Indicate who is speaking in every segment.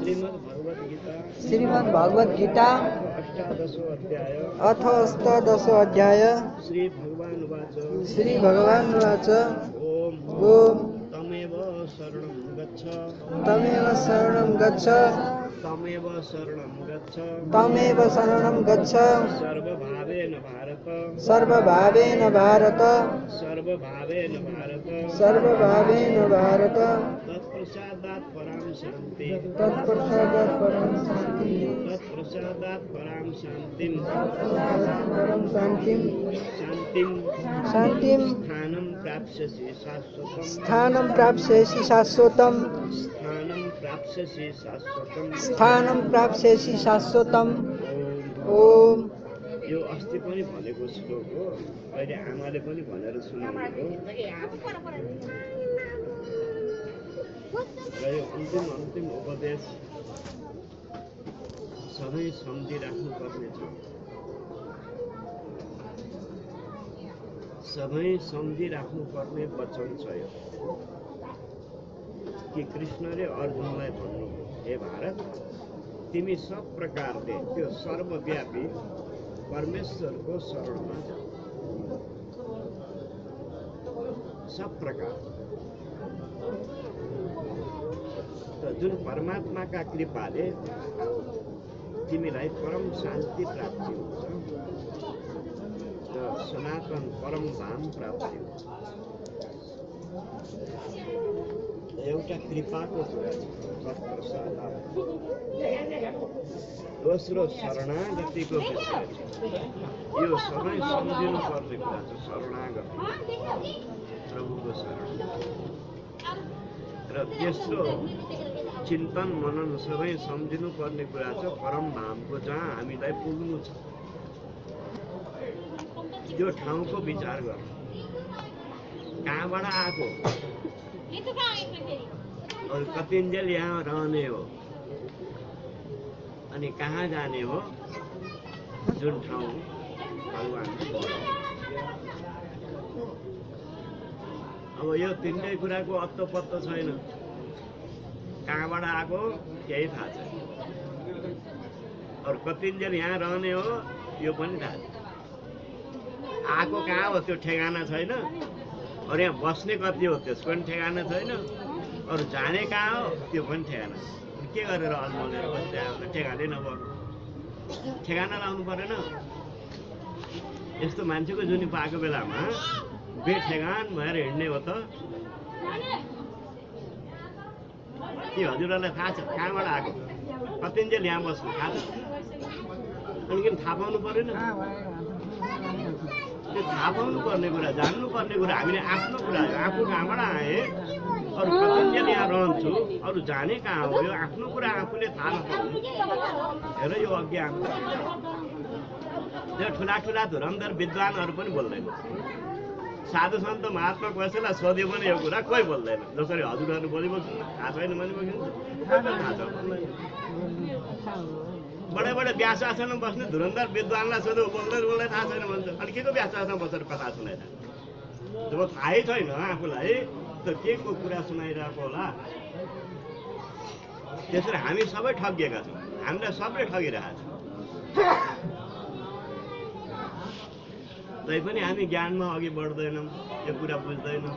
Speaker 1: श्रीमद् भगवद गीता अथ अष्टादशो अध्याय श्री भगवान उवाच ओम तमेव शरणं गच्छ तमेव शरणं गच्छ सर्वभावेन भारत तत्प्रसादात् परां शान्तिं स्थानं प्राप्स्यसि शाश्वतम् ओम। यो अस्ति पनि भनेको श्लोक हो, अहिले आमाले पनि भनेर सुनाउनु र यो अन्तिम उपदेश सबै सम्झिराख्नुपर्ने छ। सबै सम्झिराख्नुपर्ने वचन छ यो कि कृष्णले अर्जुनलाई भन्नुभयो, हे भारत, तिमी सब प्रकारले त्यो सर्वव्यापी परमेश्वरको शरणमा जाऊ। सब प्रकार जुन परमात्माका कृपाले तिमीलाई परम शान्ति प्राप्ति हुन्छ र सनातन परम धाम प्राप्ति हुन्छ। एउटा कृपाको कुरा छ, तत्प्रसाद। दोस्रो शरणागतिको विषय छ। यो सबै सम्झिनु पर्ने कुरा छ, शरणागति, प्रभुको शरण। र तेस्रो चिन्तन मनन सबै सम्झिनु पर्ने कुरा छ, परम धामको, जहाँ हामीलाई पुग्नु छ त्यो ठाउँको विचार गर्नु। कहाँबाट आएको, और कतिन्जेल यहाँ रहने हो, अनि कहाँ जाने हो, जुन ठाउँ भगवान। अब यो तिनटै कुराको अत्तो पत्तो छैन। कहाँबाट आएको केही थाहा छैन, और कतिन्जेल यहाँ रहने हो यो पनि थाहा छैन। आएको कहाँ हो त्यो ठेगाना छैन, और यहाँ बस्ने कति हो त्यसको पनि ठेगाना छैन, और जाने कहाँ हो त्यो पनि ठेगाना। के गरेर अल्मलेर बस्दा ठेगानै नभएको, ठेगाना लाउनु परेन। यस्तो मान्छेको जुनी पाएको बेलामा बेठेगान भएर हिँड्ने हो त। के हजुरहरूलाई थाहा छ कहाँबाट आएको, कतिन्जेल यहाँ बस्नु थाहा छ? अनि किन थाहा पाउनु परेन? त्यो थाहा पाउनु पर्ने कुरा, जान्नु पर्ने कुरा। हामीले आफ्नो कुरा हो, आफू कहाँबाट आए, अरू कतिन्जेल यहाँ रहन्छु, अरू जाने कहाँ हो, यो आफ्नो कुरा आफूले थाहा नपाउनु। हेर यो अज्ञान। त्यो ठुला धुरन्धर विद्वानहरू पनि बोल्दैन। साधु सन्त महात्मा कसैलाई सोध्यो भने यो कुरा कोही बोल्दैन। जसरी हजुरहरू बोलिबस्नु थाहा छैन भने थाहा छ। बडे व्यास आसनमा बस्ने धुरन्धर विद्वानलाई सोध्यो बोल्दै थाहा छैन भन्छ। अनि के को व्यास आसनमा बसेर कथा सुनाइरहेको? जब थाहै छैन आफूलाई त के को कुरा सुनाइरहेको होला? त्यसरी हामी सबै ठगिएका छौँ, हामीलाई सबले ठगिरहेको छ। तैपनि हामी ज्ञानमा अघि बढ्दैनौँ, यो कुरा बुझ्दैनौँ।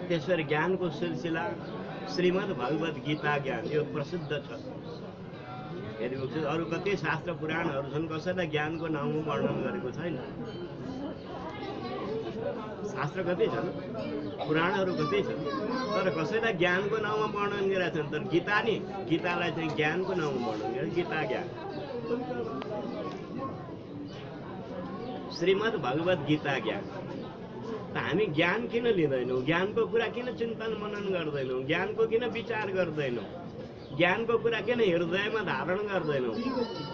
Speaker 1: त्यसरी ज्ञानको सिलसिला श्रीमद् भगवद गीता ज्ञान यो प्रसिद्ध छ। हेर्नु, अरू कति शास्त्र पुराणहरू छन्, कसैलाई ज्ञानको नाउँमा वर्णन गरेको छैन। शास्त्र कति छन्, पुराणहरू कति छन्, तर कसैलाई ज्ञानको नाउँमा वर्णन गरेका छन्। तर गीता नि, गीतालाई चाहिँ ज्ञानको नाउँमा वर्णन गरे, गीता ज्ञान। श्रीमद् भगवद गीता ज्ञान। त हामी ज्ञान किन लिँदैनौँ? ज्ञानको कुरा किन चिन्तन मनन गर्दैनौँ? ज्ञानको किन विचार गर्दैनौँ? ज्ञानको कुरा किन हृदयमा धारण गर्दैनौँ?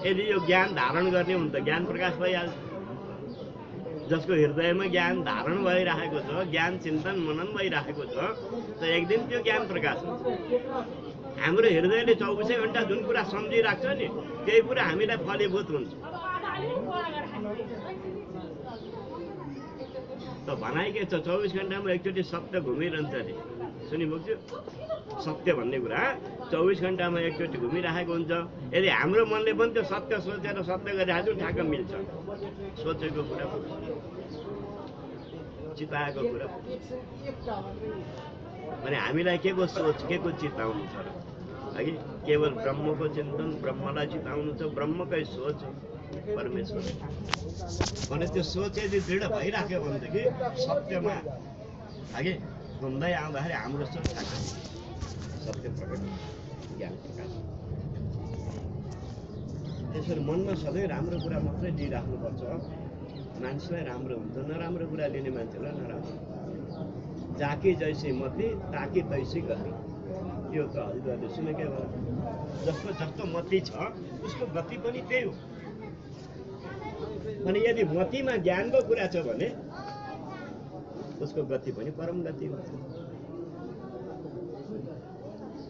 Speaker 1: यदि यो ज्ञान धारण गर्ने हो भने त ज्ञान प्रकाश भइहाल्छ। जसको हृदयमा ज्ञान धारण भइरहेको छ, ज्ञान चिन्तन मनन भइरहेको छ, त एक दिन त्यो ज्ञान प्रकाश हुन्छ। हाम्रो हृदयले 24 घण्टा जुन कुरा सम्झिराख्छ नि, त्यही कुरा हामीलाई फलीभूत हुन्छ। त भनाइ के छ 24 घण्टामा एकचोटि सत्य घुमिरहन्छ अरे सुनिपुग्यो सत्य भन्ने कुरा 24 घण्टामा एकचोटि घुमिराखेको हुन्छ यदि हाम्रो मनले पनि त्यो सत्य सोचेर सत्य गरिरहेको ठ्याक्क मिल्छ सोचेको कुरा चिताएको कुरा भने हामीलाई के को सोच के को चिताउनु छ र है केवल ब्रह्मको चिन्तन ब्रह्मलाई चिताउनु छ ब्रह्मकै सोच परमेश्वर भने त्यो सोच यदि दृढ भइराख्यो भनेदेखि सत्यमा है घुम्दै आउँदाखेरि हाम्रो सोच सत्य प्रकट ज्ञान प्रकाश त्यसरी मनमा सधैँ राम्रो कुरा मात्रै लिइराख्नुपर्छ मान्छेलाई राम्रो हुन्छ नराम्रो कुरा लिने मान्छेलाई नराम्रो जाकी जैसी मती ताकि तैसी गति यो त हजुरहरूले सुनेकै हो जसको जस्तो मती छ उसको गति पनि त्यही हो अनि यदि मतीमा ज्ञानको कुरा छ भने उसको गति पनि परम गति हुन्छ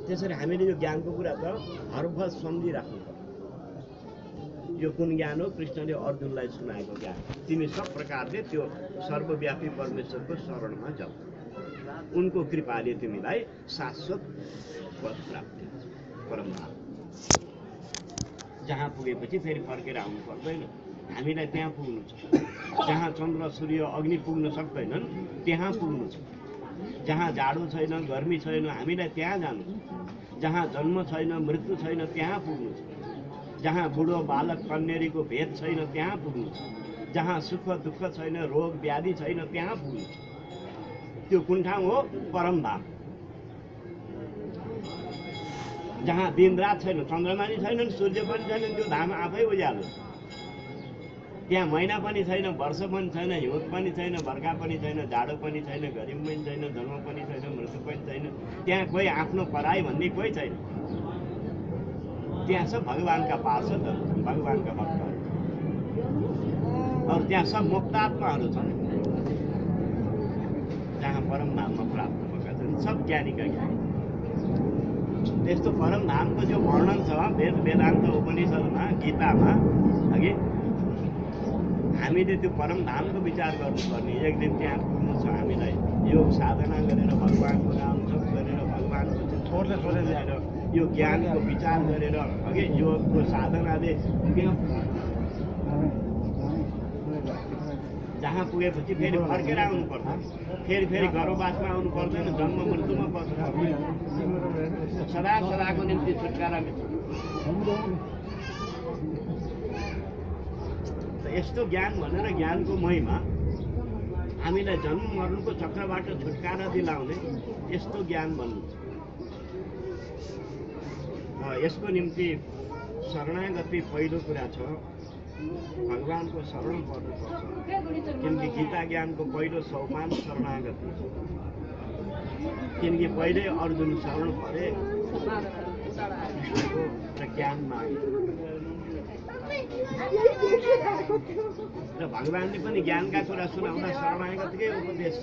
Speaker 1: त्यसरी हामीले यो ज्ञानको कुरा त हरभर सम्झिराख्नु पर्छ यो कुन ज्ञान हो कृष्णले अर्जुनलाई सुनाएको ज्ञान तिमी सब प्रकारले त्यो सर्वव्यापी परमेश्वरको शरणमा जाऊ उनको कृपाले तिमीलाई शाश्वत पद प्राप्ति परम धाम जहाँ पुगेपछि फेरि फर्केर आउनु पर्दैन हामीलाई त्यहाँ पुग्नु छ जहाँ चन्द्र सूर्य अग्नि पुग्न सक्दैनन् त्यहाँ पुग्नु छ जहाँ जाडो छैन गर्मी छैन हामीलाई त्यहाँ जानु छ जहाँ जन्म छैन मृत्यु छैन त्यहाँ पुग्नु छ जहाँ बुढो बालक कन्यारीको भेद छैन त्यहाँ पुग्नु छ जहाँ सुख दुःख छैन रोग व्याधि छैन त्यहाँ पुग्नु छ त्यो कुन ठाउँ हो परम धाम जहाँ दिन रात छैन चन्द्रमा नि छैनन् सूर्य पनि छैनन् त्यो धाम आफै उज्यालो त्यहाँ महिना पनि छैन वर्ष पनि छैन हिउँद पनि छैन बर्खा पनि छैन जाडो पनि छैन गरिब पनि छैन जन्म पनि छैन मृत्यु पनि छैन त्यहाँ कोही आफ्नो पराई भन्ने कोही छैन त्यहाँ सब भगवानका पार्षदहरू भगवानका भक्तहरू और त्यहाँ सब मुक्तात्माहरू छन् जहाँ परम धाममा प्राप्त भएका छन् सब ज्ञानीका ज्ञानी त्यस्तो परम धामको जो वर्णन छ वेद वेदान्त उपनिषदमा गीतामा अघि हामीले त्यो परम धामको विचार गर्नुपर्ने एक दिन त्यहाँ पुग्नु छ हामीलाई योग साधना गरेर भगवानको नाम जप गरेर भगवानको छोड्दै ल्याएर यो ज्ञानको विचार गरेर अघि योगको साधनाले जहाँ पुगेपछि फेरि फर्केर आउनु पर्छ फेरि गर्भवासमा आउनु पर्दैन जन्म मृत्युमा बस्नु पर्दैन सदा सदाको निम्ति छुटकारा मिल्छ यस्तो ज्ञान भनेर ज्ञानको महिमा हामीलाई जन्म मर्नुको चक्रबाट छुटकारा दिलाउने यस्तो ज्ञान भन्नु यसको निम्ति शरणागति पहिलो कुरा छ भगवानको शरण पर्नुपर्छ किनकि गीता ज्ञानको पहिलो सोपान शरणागति किनकि पहिले अर्जुन शरण परे कृष्णको ज्ञान मागे र भगवानले पनि ज्ञानका कुरा सुनाउँदा शरणागतिकै उपदेश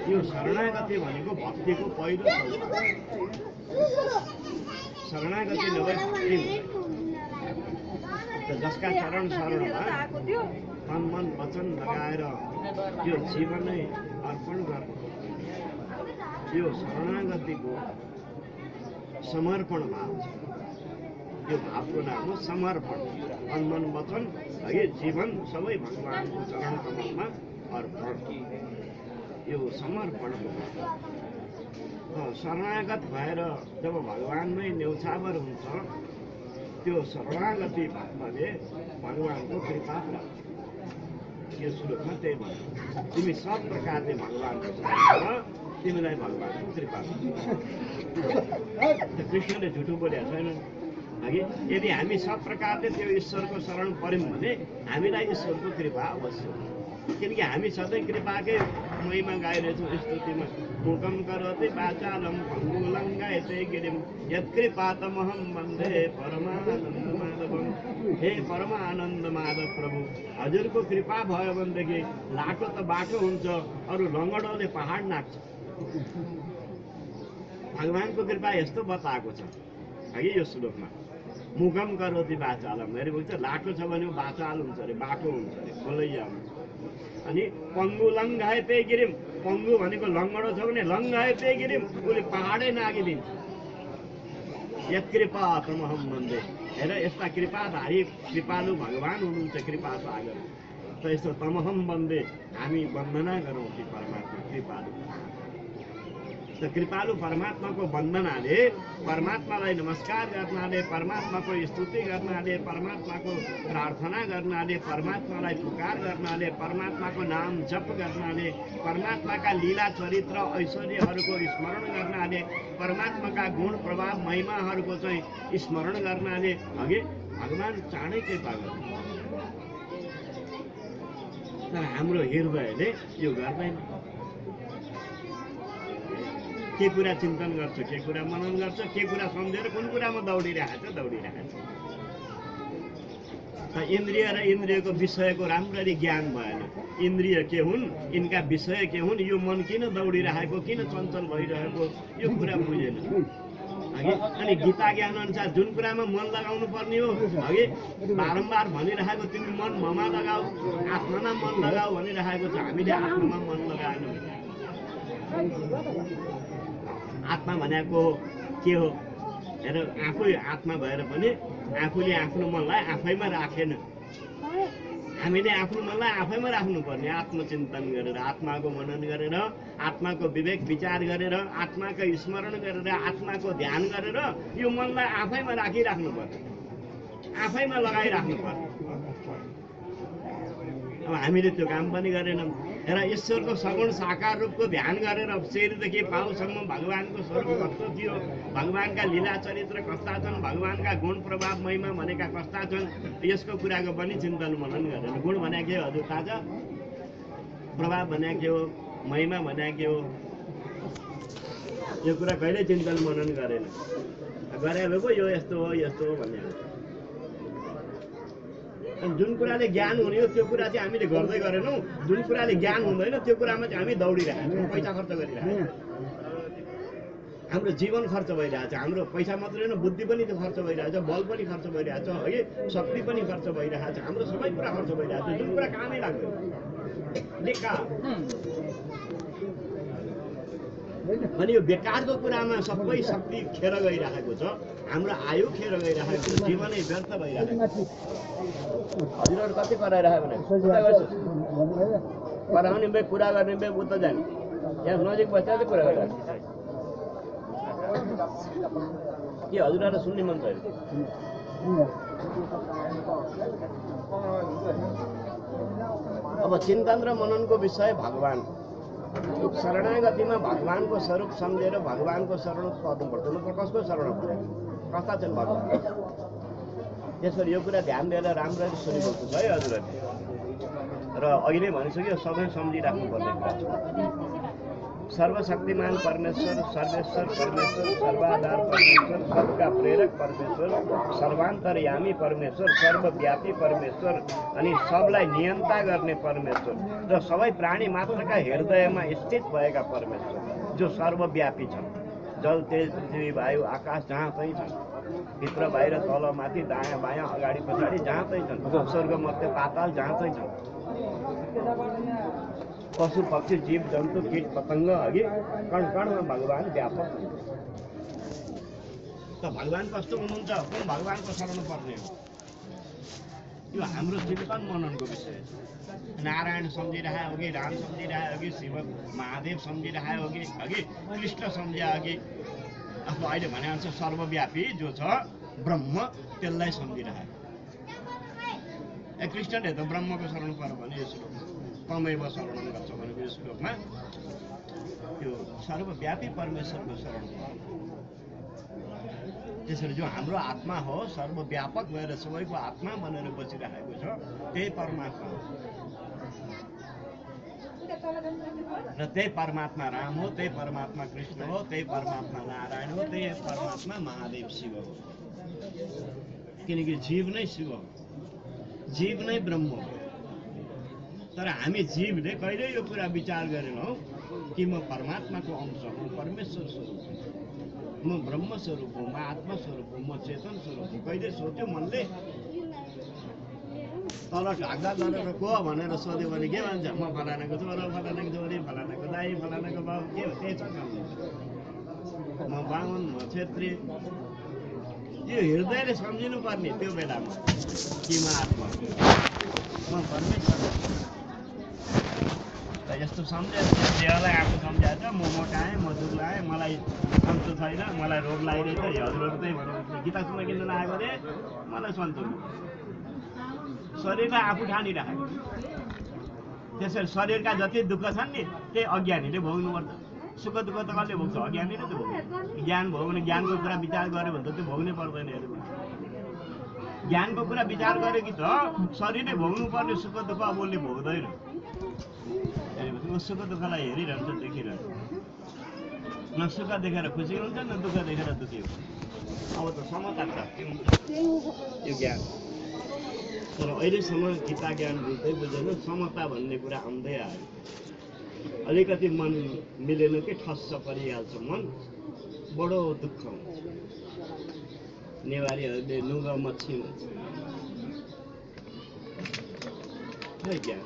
Speaker 1: यो शरणागति भनेको भक्तिको पहिलो सोपान शरणागति नभए भक्ति जसका चरण शरणमा तन मन वचन लगाएर यो जीवनै अर्पण गर्नु यो शरणागतिको समर्पण भाव छ यो भावको नाम हो समर्पण तन मन वचन है जीवन सबै भगवानको चरण कमलमा अर्पण यो समर्पणको भाव शरणागत भएर जब भगवानमै न्यौछावर हुन्छ त्यो शरणागति भक्तले भगवानको कृपा प्राप्त यो श्लोकमा त्यही भन्छ तिमी सब प्रकारले भगवानको शरण तिमीलाई भगवानको कृपा कृष्णले झुटो बोलेको छैन अघि यदि हामी सब प्रकारले त्यो ईश्वरको शरण पर्यौँ भने हामीलाई ईश्वरको कृपा अवश्य किनकि हामी सधैँ कृपाकै महिमा गाइरहेछौँ स्तुतिमा मुखम करोति वाचालं पङ्गुलं गायते गिरिं यत्कृपातमहं वन्दे परमानन्द माधवं हे परमानन्द माधव प्रभु हजुरको कृपा भयो भनेदेखि लाटो त बाटो हुन्छ अरू लङ्गडोले पहाड नाच्छ भगवानको कृपा यस्तो बताएको छ है यो श्लोकमा मुखम करोति वाचालम हेरे भन्छ लाटो छ भने वाचाल हुन्छ अरे बाटो हुन्छ अरे खोलैया हुन्छ अनि पङ्गु लङ्घाए पे गिरिम, पङ्गु भनेको लङ्गडो छ भने लङ्घाए पे गिरिम, उसले पहाडै नागिदिन्छ। यत्कृपा तमहम वन्दे। हेर यस्ता कृपाधारी कृपालु भगवान हुनुहुन्छ कृपा सागर। त यस्तो तमहम वन्दे हामी वन्दना गरौँ कि परमात्मा कृपालु। त कृपालु परमात्माको वन्दनाले, परमात्मालाई नमस्कार गर्नाले, परमात्माको स्तुति गर्नाले, परमात्माको प्रार्थना गर्नाले, परमात्मालाई पुकार गर्नाले, परमात्माको नाम जप गर्नाले, परमात्माका लीला चरित्र ऐश्वर्यहरूको स्मरण गर्नाले, परमात्माका गुण प्रभाव महिमाहरूको चाहिँ स्मरण गर्नाले अघि भगवान चाँडै कृपा गर्छ। तर हाम्रो हृदयले यो गर्दैन। के कुरा चिन्तन गर्छ, के कुरा मनन गर्छ, के कुरा सम्झेर कुन कुरामा दौडिरहेछ। त इन्द्रिय र इन्द्रियको विषयको राम्ररी ज्ञान भएन। इन्द्रिय के हुन्, यिनका विषय के हुन्, यो मन किन दौडिरहेको, किन चञ्चल भइरहेको, यो कुरा बुझेन। अनि गीता ज्ञान अनुसार जुन कुरामा मन लगाउनु पर्ने हो, अघि बारम्बार भनिरहेको तिमी मन ममा लगाऊ, आत्मामा मन लगाऊ भनिरहेको छ। हामीले आत्मामा मन लगाएनौँ। आत्मा भनेको के हो? हेर, आफै आत्मा भएर पनि आफूले आफ्नो मनलाई आफैमा राखेन। हामीले आफ्नो मनलाई आफैमा राख्नुपर्ने, आत्मचिन्तन गरेर, आत्माको मनन गरेर, आत्माको विवेक विचार गरेर, आत्माको स्मरण गरेर, आत्माको ध्यान गरेर यो मनलाई आफैमा राखिराख्नु पर्छ, आफैमा लगाइराख्नु पर्छ। अब हामीले त्यो काम पनि गरेनौँ। र ईश्वरको सगुण साकार रूपको ध्यान गरेर शरीरदेखि पाउसम्म भगवानको स्वरूप कस्तो थियो, भगवानका लीला चरित्र कस्ता छन्, भगवानका गुण प्रभाव महिमा भनेका कस्ता छन्, यसको कुराको पनि चिन्तन मनन गरेन। गुण भने के हो हजुर थाहा छ? प्रभाव भने के हो? महिमा भने के हो? यो कुरा कहिल्यै चिन्तन मनन गरेन। गरे पो यो यस्तो हो यस्तो हो भन्ने। जुन कुराले ज्ञान हुने हो त्यो कुरा चाहिँ हामीले गर्दै गरेनौँ। जुन कुराले ज्ञान हुँदैन त्यो कुरामा चाहिँ हामी दौडिरहेको छौँ, पैसा खर्च गरिरहेको छौँ। हाम्रो जीवन खर्च भइरहेछ, हाम्रो पैसा मात्रै होइन बुद्धि पनि त्यो खर्च भइरहेछ, बल पनि खर्च भइरहेछ, है शक्ति पनि खर्च भइरहेछ, हाम्रो सबै कुरा खर्च भइरहेछ, जुन कुरा कामै लाग्दैन। बेकार। अनि यो बेकारको कुरामा सबै शक्ति खेर गइरहेको छ, हाम्रो आयु खेर गइरहेको छ, जीवनै व्यर्थ भइरहेको छ। हजुरहरू कति कराइरहेको भने कराउने बे कुरा गर्ने बे उता जाने, यहाँ नजिक बस्दा चाहिँ कुरा गरिरहेको के हजुरहरू सुन्ने मन छैन? अब चिन्तन र मननको विषय भगवान। शरणागतिमा भगवानको स्वरूप सम्झेर भगवानको शरण पर्नुपर्छ। म कसको शरण पर्छ? कस्ता छन् भगवान? त्यसरी यो कुरा ध्यान दिएर राम्ररी सुनिएको छ है हजुरहरूले। र अहिले भनिसक्यो सबै सम्झिराख्नुपर्ने कुरा छ। सर्वशक्तिमान परमेश्वर, सर्वेश्वर परमेश्वर, सर्वाधार परमेश्वर, सबका प्रेरक परमेश्वर, सर्वान्तर्यामी परमेश्वर, सर्वव्यापी परमेश्वर, अनि सबलाई नियन्त्रण गर्ने परमेश्वर र सबै प्राणी मात्रका हृदयमा स्थित भएका परमेश्वर जो सर्वव्यापी छन्। जल, तेज, पृथ्वी, वायु, आकाश जहाँ चाहिँ छन्, भित्र बाहिर तल माथि दायाँ बायाँ अगाडि पछाडि जहाँ चाहिँ छन्, स्वर्ग मध्य पाताल जहाँ चाहिँ छन्, पशु पक्षी जीव जन्तु कीट पतङ्ग अघि कण कणमा भगवान व्यापक हुनुहुन्छ। त भगवान कस्तो हुनुहुन्छ? कुन भगवानको शरण पर्ने हो? यो हाम्रो चिन्तन मननको विषय छ। नारायण सम्झिरहे हो कि, राम सम्झिरहे हो कि, शिव महादेव सम्झिरहे हो कि, अघि कृष्ण सम्झे अघि, अब अहिले भने अनुसार सर्वव्यापी जो छ ब्रह्म, त्यसलाई सम्झिरहे। कृष्णले त ब्रह्मको शरण पर्यो भने यो श्लोकमा तमैव शरणं गर्छ भनेको यो श्लोकमा त्यो सर्वव्यापी परमेश्वरको शरण पर्यो। त्यसरी जो हाम्रो आत्मा हो, सर्वव्यापक भएर सबैको आत्मा बनेर बसिरहेको छ, त्यही परमात्मा हो। र त्यही परमात्मा राम हो, त्यही परमात्मा कृष्ण हो, त्यही परमात्मा नारायण हो, त्यही परमात्मा महादेव शिव हो। किनकि जीव नै शिव हो, जीव नै ब्रह्म हो। तर हामी जीवले कहिल्यै यो कुरा विचार गरेनौँ कि म परमात्माको अंश हुँ, परमेश्वर स्वरूप हुँ, म ब्रह्म स्वरूप हुँ, म आत्मा स्वरूप हुँ, म चेतन स्वरूप हुँ। कहिले सोच्यो मनले? तल ढाक्दा गरेर को भनेर सोध्यो भने के भन्छ म फलानाको छोरो फलानाको छोरी फलानाको दाई फलानाको बाउ के हो त्यही छ म बाहुन म छेत्री यो हृदयले सम्झिनु पर्ने त्यो बेलामा कि म आत्मा म परमेश्वर यस्तो सम्झेर देहलाई आफू सम्झाएर म मोटाएँ म दुब्लाएँ मलाई सन्चो छैन मलाई रोग लागिरहेछ हजुरहरू चाहिँ भनेर गीता सुन्न किन नआएको रे मलाई सन्चो शरीरलाई आफू ठानिराखेको त्यसरी शरीरका जति दुःख छन् नि त्यही अज्ञानीले भोग्नुपर्छ सुख दुःख त कसले भोग्छ अज्ञानीले त भोग्छ ज्ञान भयो भने ज्ञानको कुरा विचार गर्यो भने त त्यो भोग्नै पर्दैन ज्ञानको कुरा विचार गर्यो कि त शरीरले भोग्नुपर्ने सुख दुःख अब उसले भोग्दैन ऊ सुख दुःखलाई हेरिरहन्छ देखिरहन्छ न सुख देखेर खुसी हुन्छ न दुःख देखेर दुःखी हुन्छ अब त समता प्राप्ति हुन्छ यो ज्ञान तर अहिलेसम्म गीता ज्ञान बुझ्दै बुझेन समता भन्ने कुरा आउँदै आयो अलिकति मन मिलेन कि ठस्स परिहाल्छ मन बडो दुःख हुन्छ नेवारीहरूले नुग मच्छी भन्छ ज्ञान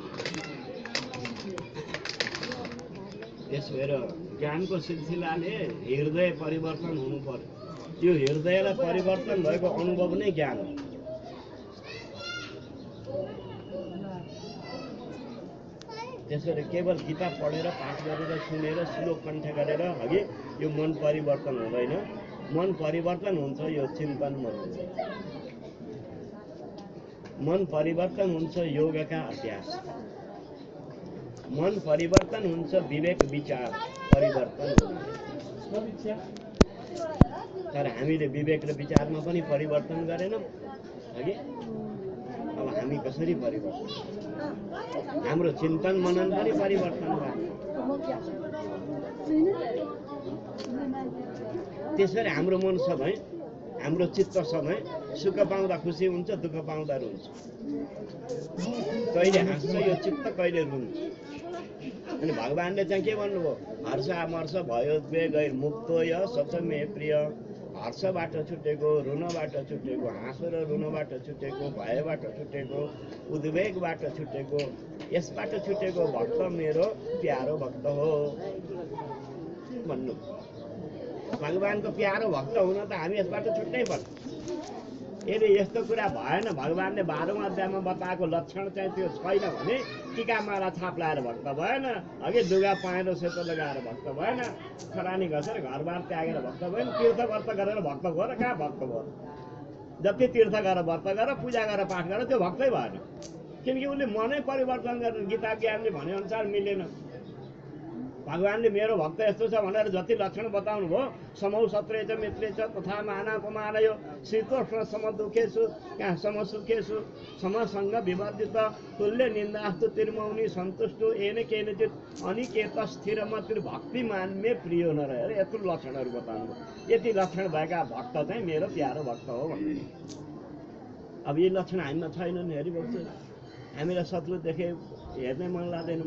Speaker 1: त्यस भएर ज्ञानको सिलसिलाले हृदय परिवर्तन हुनु पर्यो त्यो हृदयलाई परिवर्तन भएको अनुभव नै ज्ञान हो त्यसरी केवल गीता पढेर पाठ गरेर सुनेर श्लोक कण्ठ गरेर अघि यो मन परिवर्तन हुँदैन मन परिवर्तन हुन्छ यो चिन्तनमा हुन्छ मन परिवर्तन हुन्छ योगका अभ्यास मन परिवर्तन हुन्छ विवेक विचार परिवर्तन तर हामीले विवेक र विचारमा पनि परिवर्तन गरेनौँ अघि अब हामी कसरी परिवर्तन हाम्रो चिन्तन मनन पनि परिवर्तन गर्ने त्यसरी हाम्रो मन सधैँ हाम्रो चित्त सधैँ सुख पाउँदा खुसी हुन्छ दुःख पाउँदा रुन्छ कहिले हाँस्छ यो चित्त कहिले रुन्छ अनि भगवानले चाहिँ के भन्नुभयो हर्ष मर्ष भयो गैर मुक्त य सच मे प्रिय हर्षबाट छुटेको रुनबाट छुटेको हाँसो र रुनबाट छुटेको भयबाट छुटेको उद्वेगबाट छुटेको यसबाट छुटेको भक्त मेरो प्यारो भक्त हो भन्नु भगवानको प्यारो भक्त हुन त हामी यसबाट छुट्नै पर्छ यदि यस्तो कुरा भएन भगवानले 12औं अध्यायमा बताएको लक्षण चाहिँ त्यो छैन भने टीका माला छाप लाएर भक्त भएन अघि लुगा पहेँलो सेतो लगाएर भक्त भएन खरानी घसेर घरबार त्यागेर भक्त भएन तीर्थ व्रत गरेर भक्त भयो र कहाँ भक्त भयो जति तीर्थ गरेर व्रत गरेर पूजा गरेर पाठ गरेर त्यो भक्तै भएन किनकि उसले मनै परिवर्तन गरेर गीता ज्ञानले भनेअनुसार मिलेन भगवानले मेरो भक्त यस्तो छ भनेर जति लक्षण बताउनु भयो समौ सत्रेच मित्रेच तथा मानापमानयो शीतोष्ण समदुखेषु समसुखेषु समसङ्ग विवर्जित तुल्य निन्दास्तु तिर्मौनी सन्तुष्टो येन केनचित अनिकेत स्थिरमतिर भक्तिमान मे प्रिय नरहे अरे यत्रो लक्षणहरू बताउनु यति लक्षण भएका भक्त चाहिँ मेरो प्यारो भक्त हो भन्ने अब यी लक्षण हामीमा छैनन् हेरिबस्छु हामीलाई शत्रु देखे हेर्नै मन लाग्दैन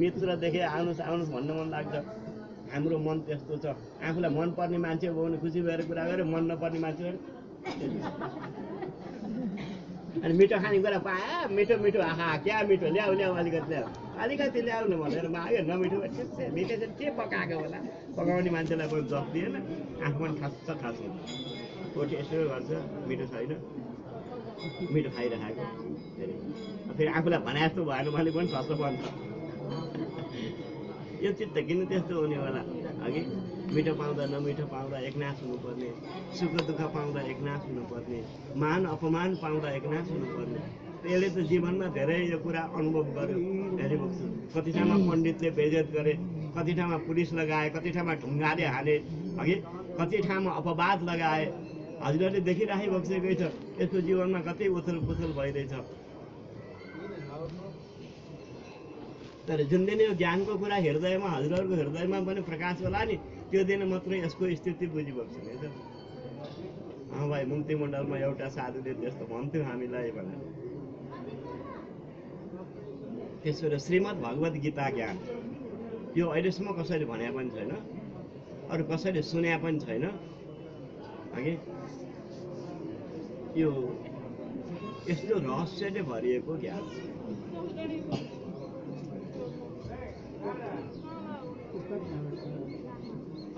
Speaker 1: मित्र देखे आउनुहोस् आउनुहोस् भन्न मन लाग्छ हाम्रो मन त्यस्तो छ आफूलाई मन पर्ने मान्छे हो भने खुसी भएर कुरा गरे मन नपर्ने मान्छे अनि मिठो खाने कुरा पाए मिठो मिठो आहा क्या मिठो ल्याऊ ल्याऊ अलिकति ल्याउ न भनेर माग्यो नमिठो मिठो चाहिँ के पकाएको होला पकाउने मान्छेलाई पनि जफ दिएन आफू पनि खास कोठी यसो गर्छ मिठो छैन मिठो खाइरहेको फेरि आफूलाई भने जस्तो भएन भने पनि सस्तो बन्छ यो चित्त किन त्यस्तो हुने होला अघि मिठो पाउँदा नमिठो पाउँदा एकनाश हुनुपर्ने सुख दुःख पाउँदा एकनाश हुनुपर्ने मान अपमान पाउँदा एकनाश हुनुपर्ने त्यसले त जीवनमा धेरै यो कुरा अनुभव गर्यो हेरिबस्छु कति ठाउँमा पण्डितले बेइज्जत गरे कति ठाउँमा पुलिस लगाए कति ठाउँमा ढुङ्गाले हाले अघि कति ठाउँमा अपवाद लगाए हजुरहरूले देखिराखिबसेकै छ यसको जीवनमा कति उथल पुथल भइरहेछ तर जुन दिन यो ज्ञानको कुरा हृदयमा हजुरहरूको हृदयमा पनि प्रकाश होला नि त्यो दिन मात्रै यसको स्थिति बुझिबस्छ नि त भाइ मुक्ति मण्डलमा एउटा साधुले त्यस्तो भन्थ्यो हामीलाई भनेर त्यसो श्रीमद् भगवत गीता ज्ञान यो अहिलेसम्म कसैले भने पनि छैन अरू कसैले सुने पनि छैन अघि यो यस्तो रहस्यले भरिएको ज्ञान।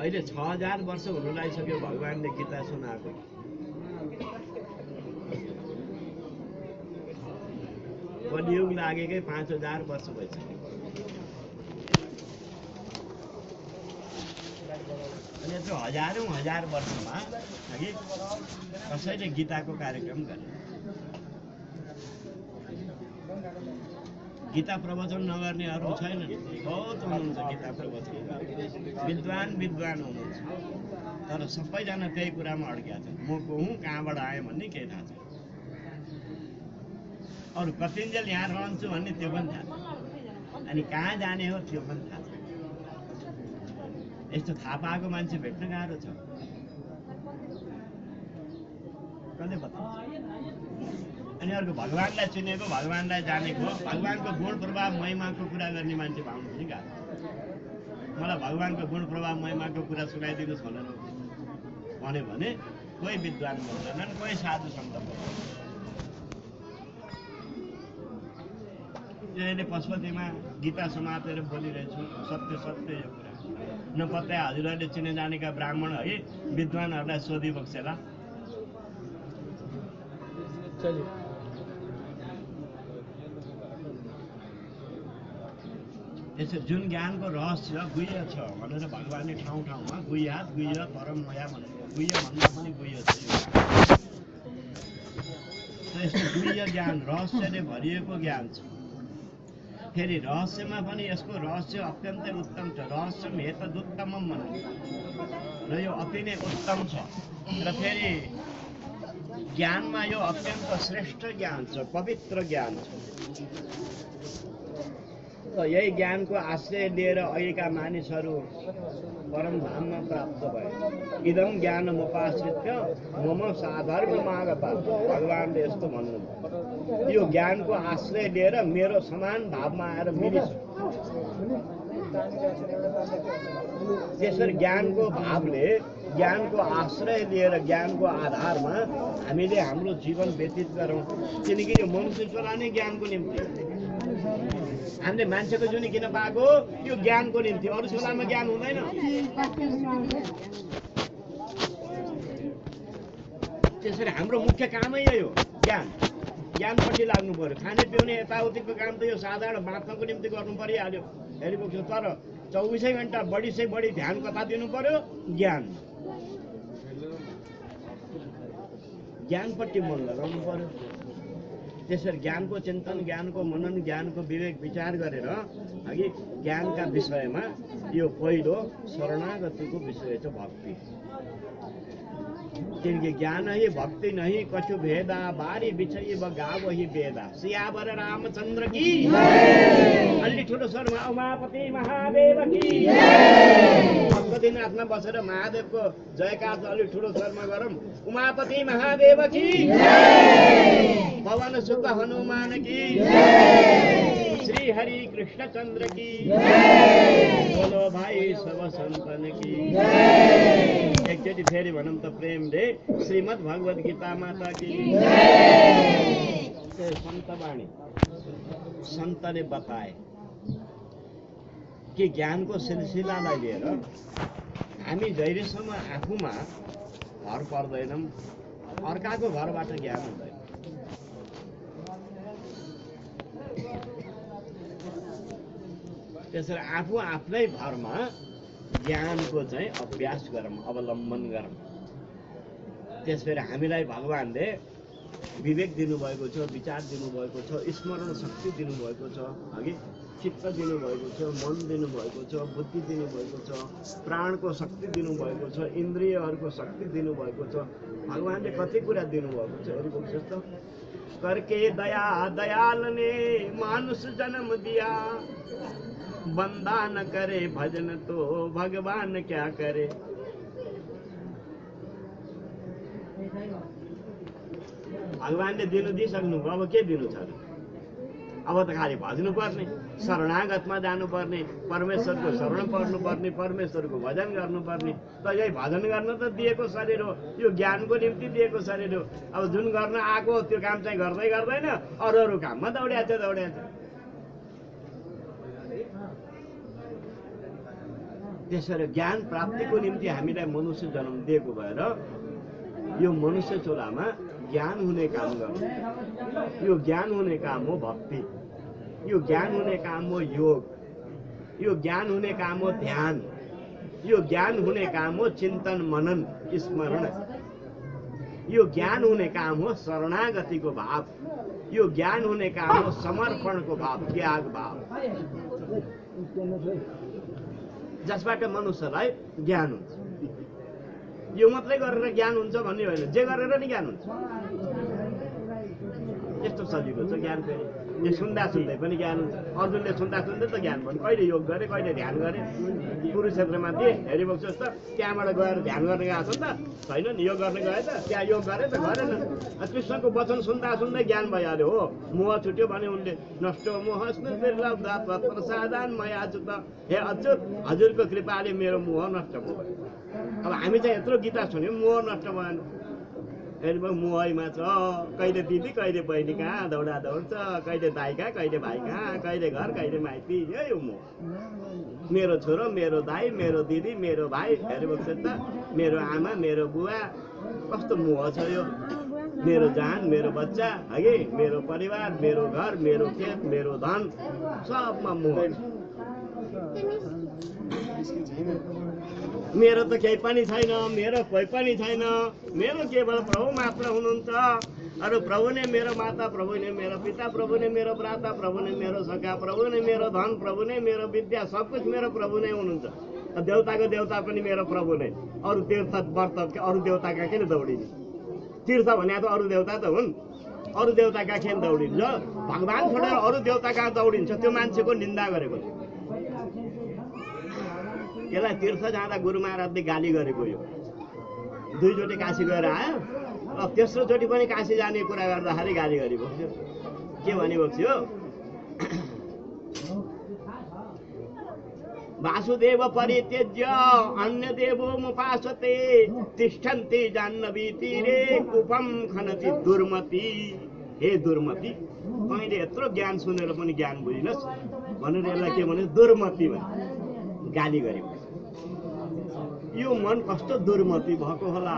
Speaker 1: अहिले 6000 वर्ष हुन लागिसक्यो भगवानले गीता सुनाएको। कलियुग लागेकै 5000 वर्ष भइसक्यो। अनि यत्रो हजारौँ हजार वर्षमा अघि कसैले गीताको कार्यक्रम गर्ने? गीता प्रवचन नगर्नेहरू छैनन्, बहुत हुनुहुन्छ गीता प्रवचन विद्वान हुनुहुन्छ, तर सबैजना त्यही कुरामा अड्किया छन्। म को हुँ, कहाँबाट आएँ भन्ने केही थाहा छैन। अरू कतिन्जेल यहाँ रहन्छु भन्ने त्यो पनि थाहा छैन, अनि कहाँ जाने हो त्यो पनि थाहा छैन। यस्तो थाहा पाएको मान्छे भेट्न गाह्रो छ। कसले बताउँछ? अनि अर्को भगवानलाई चिनेको, भगवानलाई जानेको, भगवानको गुण प्रभाव महिमाको कुरा गर्ने मान्छे पाउनु पनि गाह्रो। मलाई भगवानको गुण प्रभाव महिमाको कुरा सुनाइदिनुहोस् भनेर भन्यो भने कोही विद्वान बोल्दैनन्, कोही साधु सन्त बोल्दैनन्। अहिले पशुपतिमा गीता समातेर बोलिरहेछु, सत्य सत्य यो कुरा। नपत्ता हजुरहरूले चिने जानेका ब्राह्मण है विद्वानहरूलाई सोधिबक्सेला। त्यसो जुन ज्ञानको रहस्य गुह्य छ भनेर भगवानले ठाउँ ठाउँमा गुह्यात गुह्य परम नयाँ भन्नुभयो। गुह्य भन्दा पनि गुह्य छ यो। यस्तो गुह्य ज्ञान रहस्यले भरिएको ज्ञान छ। फेरि रहस्यमा पनि यसको रहस्य अत्यन्तै उत्तम छ। रहस्यम हेतदुत्तमम भन्नु र यो अति नै उत्तम छ। र फेरि ज्ञानमा यो अत्यन्त श्रेष्ठ ज्ञान छ, पवित्र ज्ञान छ। यही ज्ञानको आश्रय लिएर अहिलेका मानिसहरू परमधाममा प्राप्त भए। इदम ज्ञानमुपाश्रित्य मम साधर्ममागता, भगवानले यस्तो भन्नुभयो। यो ज्ञानको आश्रय लिएर मेरो समान भावमा आएर मिलिस। त्यसरी ज्ञानको भावले, ज्ञानको आश्रय लिएर, ज्ञानको आधारमा हामीले हाम्रो जीवन व्यतीत गरौँ। किनकि यो मनुष्य छोरा नै ज्ञानको निम्ति। हामीले मान्छेको जुनी किन पाएको? यो ज्ञानको निम्ति। अरू छोरामा ज्ञान हुँदैन। त्यसरी हाम्रो मुख्य कामै यही हो, ज्ञान। ज्ञानपट्टि लाग्नु पर्यो। खाने पिउने यताउतिको काम त यो साधारण बाँच्नको निम्ति गर्नु परिहाल्यो। हेरिपुग्छ, तर 24 घण्टा बढी से बढी ध्यान कता दिनु पर्यो? ज्ञान। ज्ञानपट्टि मन लगाउनु पर्यो। त्यसरी ज्ञानको चिन्तन, ज्ञानको मनन, ज्ञानको विवेक विचार गरेर अघि ज्ञानका विषयमा यो पहिलो शरणागतिको विषय छ भक्ति। किनकि ज्ञान ही भक्ति नहीं कछु भेदा, बारी बिछई गाव ही बेदा। सियावर रामचंद्र की अलि ठुलो स्वरमा उमापति महादेव की। पशुपतिनाथमा बसेर महादेवको जयकार अलि ठुलो स्वरमा गरौँ। उमापति महादेव की, पवन सुत हनुमान की, श्री हरि कृष्ण चंद्र की, बोलो भाई सब संतन की। एकचोटि फेरि भनौँ त प्रेमले, श्रीमद् भगवद गीता माता की। सन्तवाणी, सन्तले बताए कि ज्ञानको सिलसिलालाई लिएर हामी जहिलेसम्म आफूमा भर पर्दैनौँ, अर्काको घरबाट ज्ञान हुँदैन। त्यसरी आफू आफ्नै भरमा ज्ञानको चाहिँ अभ्यास गरौँ, अवलम्बन गरौँ। त्यसफेरि हामीलाई भगवानले विवेक दिनुभएको छ, विचार दिनुभएको छ, स्मरण शक्ति दिनुभएको छ, अघि चित्त दिनुभएको छ, मन दिनुभएको छ, बुद्धि दिनुभएको छ, प्राणको शक्ति दिनुभएको छ, इन्द्रियहरूको शक्ति दिनुभएको छ। भगवानले कति कुरा दिनुभएको छ हेरिपुग्छ त। करके दया दयाल ने मानुष जन्म दिया, बंदा न करे भजन तो भगवान क्या करे। भगवानले दिनु दिइसक्नु, अब के दिनु छ? अब त खालि भज्नुपर्ने, शरणागतमा जानुपर्ने, परमेश्वरको शरण पर्नुपर्ने, परमेश्वरको भजन गर्नुपर्ने। त यही भजन गर्न त दिएको शरीर हो, यो ज्ञानको निम्ति दिएको शरीर हो। अब जुन गर्न आएको त्यो काम चाहिँ गर्दै गर्दैन, अरू अरू काममा दौड्याछ। त्यसरी ज्ञान प्राप्तिको निम्ति हामीलाई मनुष्य जन्म दिएको भएर यो मनुष्य चोलामा ज्ञान हुने काम गर्नु। यो ज्ञान हुने काम हो भक्ति, यो ज्ञान हुने काम हो योग, यो ज्ञान हुने काम हो ध्यान, यो ज्ञान हुने काम हो चिन्तन मनन स्मरण, यो ज्ञान हुने काम हो शरणागतिको भाव, यो ज्ञान हुने काम हो समर्पणको भाव, त्याग भाव, जसबाट मनुष्यलाई ज्ञान हुन्छ। यो मात्रै गरेर ज्ञान हुन्छ भन्ने होइन, जे गरेर नि ज्ञान हुन्छ। यस्तो सजिलो छ ज्ञान फेरि। यो सुन्दा सुन्दै पनि ज्ञान हुन्छ। अर्जुनले सुन्दा सुन्दै त ज्ञान भयो, कहिले योग गरे कहिले ध्यान गरे। कुरुक्षेत्रमा थिए हेरिबक्छु जस्तो, त्यहाँबाट गएर ध्यान गर्ने गएको छ नि त, छैन नि योग गर्ने गए त, त्यहाँ योग गरे त गरेन। कृष्णको वचन सुन्दा सुन्दै ज्ञान भइहाल्यो। हो मोह छुट्यो भने उनले नष्ट मोह प्रसादन मया छु त, हे अच्युत हजुरको कृपाले मेरो मोह नष्ट भयो। अब हामी चाहिँ यत्रो गीता सुन्यौँ, मोह नष्ट भएन। हेर्नुभयो मोहैमा छ, कहिले दिदी कहिले बहिनी कहाँ दौडा दौड छ, कहिले दाइ कहाँ कहिले भाइ कहाँ, कहिले घर कहिले माइती, यही हो मोह। मेरो छोरो मेरो दाइ मेरो दिदी मेरो भाइ, हेर्नुभएको त मेरो आमा मेरो बुवा, कस्तो मोह छ यो। मेरो जान मेरो बच्चा हगे, मेरो परिवार मेरो घर मेरो खेत मेरो धन, सबमा मोह। मेरो त केही पनि छैन, मेरो कोही पनि छैन, मेरो केवल प्रभु मात्र हुनुहुन्छ। अरू प्रभु नै मेरो माता, प्रभु नै मेरो पिता, प्रभु नै मेरो भ्राता, प्रभु नै मेरो सखा, प्रभु नै मेरो धन, प्रभु नै मेरो विद्या, सब कुछ मेरो प्रभु नै हुनुहुन्छ। देवताको देवता पनि मेरो प्रभु नै। अरू तीर्थ व्रत अरू देवताका किन दौडिने? तीर्थ भने त अरू देवता त हुन्, अरू देवताका किन दौडिन्छ? भगवान छोडेर अरू देवताका दौडिन्छ, त्यो मान्छेको निन्दा गरेको छ। यसलाई तीर्थ जाँदा गुरु महाराजले गाली गरेको यो। दुईचोटि काशी गएर आयो, अब तेस्रोचोटि पनि काशी जाने कुरा गर्दाखेरि गाली गरिबक्स्यो। के भनिबक्स्यो? वासुदेव परित्यज्य अन्य देवोमुपासते तिष्ठन्ति जाह्नवी तीरे कूपम खनति दुर्मति। हे दुर्मति, मैले यत्रो ज्ञान सुनेर पनि ज्ञान बुझिनस् भनेर यसलाई के भने दुर्मति भने गाली गरेको। यो मन कस्तो दुर्मति भएको होला।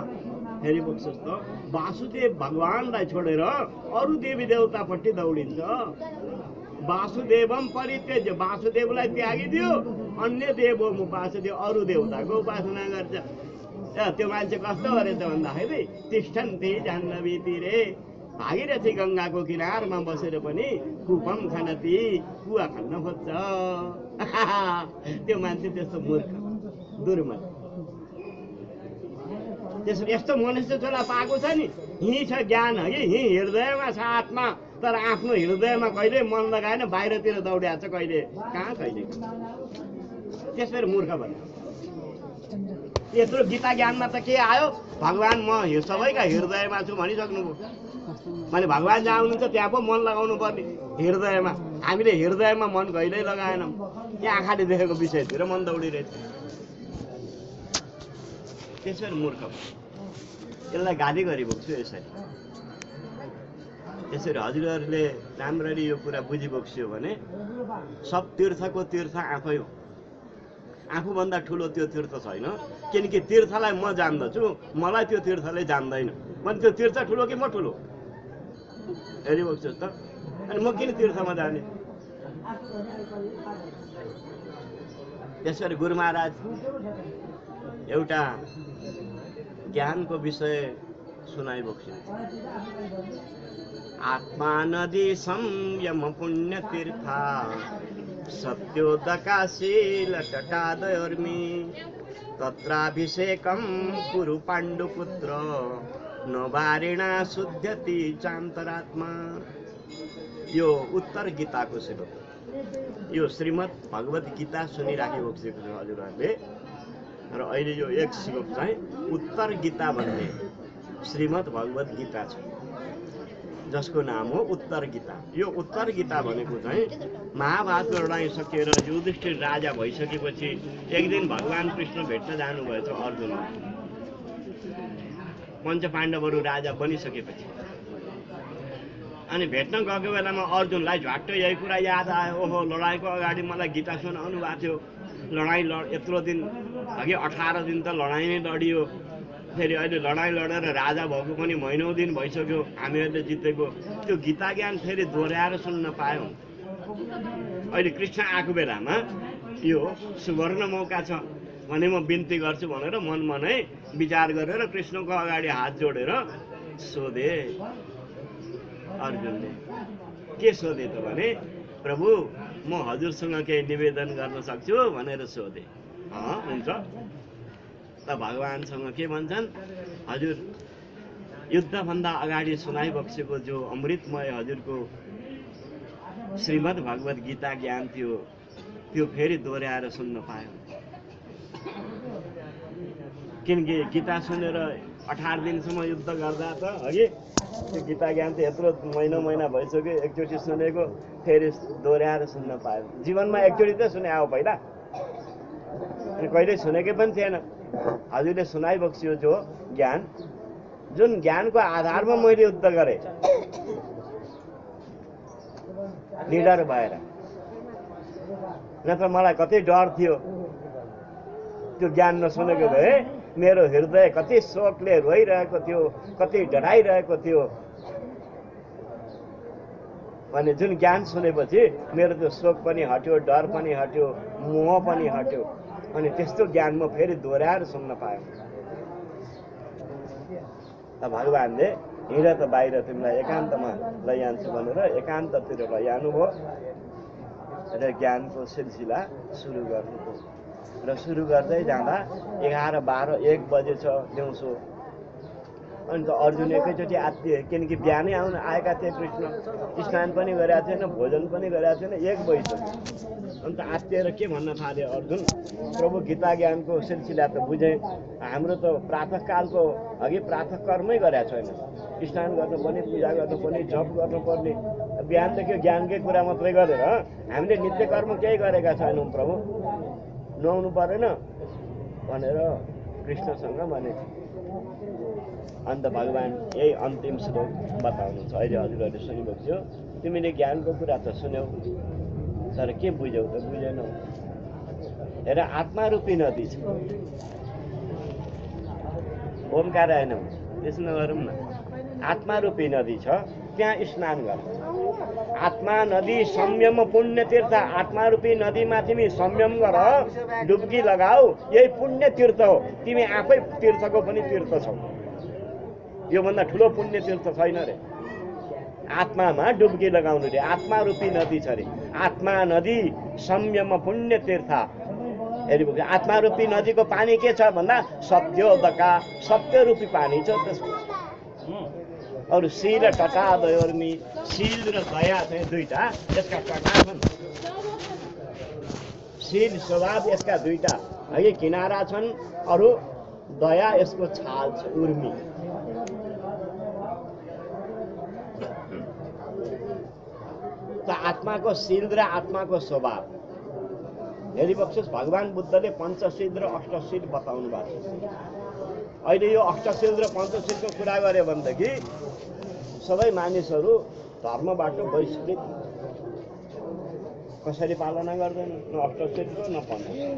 Speaker 1: हेरिबक्सस् त, वासुदेव भगवानलाई छोडेर अरू देवी देवतापट्टि दौडिन्छ। वासुदेवम परित्यज्य, वासुदेवलाई त्यागिदियो, अन्य देवम उपासते, अरू देवताको उपासना गर्छ। त्यो मान्छे कस्तो गरेछ भन्दाखेरि तिष्ठन्ति जाह्नवी तीरे, भागीरथी गङ्गाको किनारमा बसेर पनि कुपम खनति, कुवा खन्न खोज्छ। त्यो मान्छे त्यस्तो मूर्ख दुर्मति। त्यसो यस्तो मनुष्य छोरा पाएको छ नि, यहीँ छ ज्ञान हगि, यहीँ हृदयमा छ आत्मा, तर आफ्नो हृदयमा कहिले मन लगाएन, बाहिरतिर दौड्या छ, कहिले कहाँ कहिले। त्यसरी मूर्ख भन्यो। यत्रो गीता ज्ञानमा त के आयो? भगवान म सबैका हृदयमा छु भनिसक्नुभयो। मैले भगवान जहाँ हुनुहुन्छ त्यहाँ पो मन लगाउनु पर्ने, हृदयमा। हामीले हृदयमा मन कहिल्यै लगाएनौँ, यहाँ आँखाले देखेको विषयतिर मन दौडिरहेछ। त्यसरी मूर्ख यसलाई गाली गरिबक्छु यसरी। त्यसरी हजुरहरूले राम्ररी यो कुरा बुझिबक्स्यो भने सब तीर्थको तीर्थ आफै हो, आफूभन्दा ठुलो त्यो तीर्थ छैन। किनकि तीर्थलाई म जान्दछु, मलाई त्यो तीर्थले जान्दैन भने त्यो तीर्थ ठुलो कि म ठुलो? हेरिबक्छु त, अनि म किन तीर्थमा जाने? त्यसरी गुरु महाराज एउटा ज्ञानको विषय सुनाइबक्स्यो। आत्मा नदी संयम पुण्य तीर्थ सत्योदकाशील तटादयोर्मि तत्राभिषेकं कुरु पाण्डुपुत्र नवारिणा शुद्ध्यति चान्तरात्मा। यो उत्तर गीताको श्लोक, यो श्रीमद् भगवत गीता सुनिराखिबक्सेको छ हजुरहरूले। र अहिले यो एक श्लोक चाहिँ उत्तर गीता भन्ने श्रीमद् भगवत गीता छ। जसको नाम हो उत्तर गीता। यो उत्तर गीता भनेको चाहिँ महाभारतको लडाइँ सकिएर युधिष्ठिर राजा भइसकेपछि एक दिन भगवान कृष्ण भेट्न जानुभएछ अर्जुनलाई। पञ्चपाण्डवहरू राजा बनिसकेपछि अनि भेट्न गएको बेलामा अर्जुनलाई झ्वाट्ट यही कुरा याद आयो। ओहो, लडाइँको अगाडि मलाई गीता सुनाउनु भएको थियो। लडाइँ यत्रो दिन अघि 18 दिन त लडाइँ नै लडियो। फेरि अहिले लडाइँ लडेर राजा भएको पनि महिनौँ दिन भइसक्यो, हामीहरूले जितेको। त्यो गीता ज्ञान फेरि दोहोऱ्याएर सुन्न पायौँ। अहिले कृष्ण आएको बेलामा यो सुवर्ण मौका छ भने म बिन्ती गर्छु भनेर मनमनै विचार गरेर कृष्णको अगाडि हात जोडेर सोधे अर्जुनले। के सोधे त भने, प्रभु म हजुरसँग केही निवेदन गर्न सक्छु भनेर सोधे। हुन्छ त भगवानसँग के भन्छन्, हजुर युद्धभन्दा अगाडि सुनाइबक्सेको जो अमृतमय हजुरको श्रीमद् भगवत गीता ज्ञान थियो त्यो फेरि दोहोऱ्याएर सुन्न पायो। किनकि गीता सुनेर 18 दिनसम्म युद्ध गर्दा त अघि त्यो गीता ज्ञान त यत्रो महिना भइसक्यो, एकचोटि सुनेको फेरि दोहोऱ्याएर सुन्न पायो। जीवनमा एकचोटि त सुने हो पहिला, अनि कहिल्यै सुनेकै पनि थिएन। हजुरले सुनाइबक्सियो जो ज्ञान, जुन ज्ञानको आधारमा मैले युद्ध गरेँ निडर भएर, नत्र मलाई कति डर थियो। त्यो ज्ञान नसुनेको भए मेरो हृदय कति शोकले रोइरहेको थियो, कति डराइरहेको थियो। भने जुन ज्ञान सुनेपछि मेरो त्यो शोक पनि हट्यो, डर पनि हट्यो, मोह पनि हट्यो। अनि त्यस्तो ज्ञान म फेरि दोहोऱ्याएर सुन्न पाएँ। भगवानले हिँड त बाहिर तिमीलाई एकान्तमा लैजान्छु भनेर एकान्ततिर लैजानुभयो र ज्ञानको सिलसिला सुरु गर्नुभयो। र सुरु गर्दै जाँदा 11, 12, 1 बजे छ दिउँसो। अनि त अर्जुन एकैचोटि आत्तिए, किनकि बिहानै आएका थिए कृष्ण। स्नान पनि गरेका थिएन, भोजन पनि गरेका थिएन, 1 बजिसक्यो। अन्त आत्तिएर के भन्न थाले अर्जुन, प्रभु गीता ज्ञानको सिलसिला त बुझे, हाम्रो त प्रातःकालको अघि प्रातः कर्मै गरेका छैन। स्नान गर्नुपर्ने, पूजा गर्नुपर्ने, जप गर्नुपर्ने, बिहानदेखि ज्ञानकै कुरा मात्रै गरेर हामीले नित्य कर्म केही गरेका छैनौँ प्रभु, नुहाउनु परेन भनेर कृष्णसँग भने। अन्त भगवान यही अन्तिम श्लोक बताउनुहुन्छ। अहिले हजुरहरूले सुनिबक्स्यो, तिमीले ज्ञानको कुरा त सुन्यौ तर के बुझ्यौ त बुझेनौ। हेर, आत्मा रूपी नदी छ, ओमकार आएन त्यसमा गरौँ न। आत्मा रूपी नदी छ, त्यहाँ स्नान गर। आत्मा नदी संयम पुण्य तीर्थ। आत्मा रूपी नदीमा तिमी संयम गर, डुब्की लगाऊ, यही पुण्य तीर्थ हो। तिमी आफै तीर्थको पनि तीर्थ छौ, योभन्दा ठुलो पुण्य तीर्थ छैन रे। आत्मामा डुब्की लगाउनु रे, आत्मा रूपी नदी छ रे। आत्मा नदी संयम पुण्य तीर्थ। आत्मा रूपी नदीको पानी के छ भन्दा सत्योदका, सत्य रूपी पानी छ त्यसको। अरू शील र टटा दयोर्मी, शील र दया चाहिँ दुईटा यसका टटा छन्। शील स्वभाव यसका दुईटा है किनारा छन्, अरू दया यसको छाल छ, उर्मी। त आत्माको शील र आत्माको स्वभाव हेरिबक्सोस्। भगवान बुद्धले पञ्चशील र अष्टशील बताउनु भएको छ। अहिले यो अष्टशील र पञ्चशीलको कुरा गर्यो भनेदेखि सबै मानिसहरू धर्मबाट बहिष्कृत, कसरी पालना गर्दैन, न अष्टशीलको न पञ्चशील।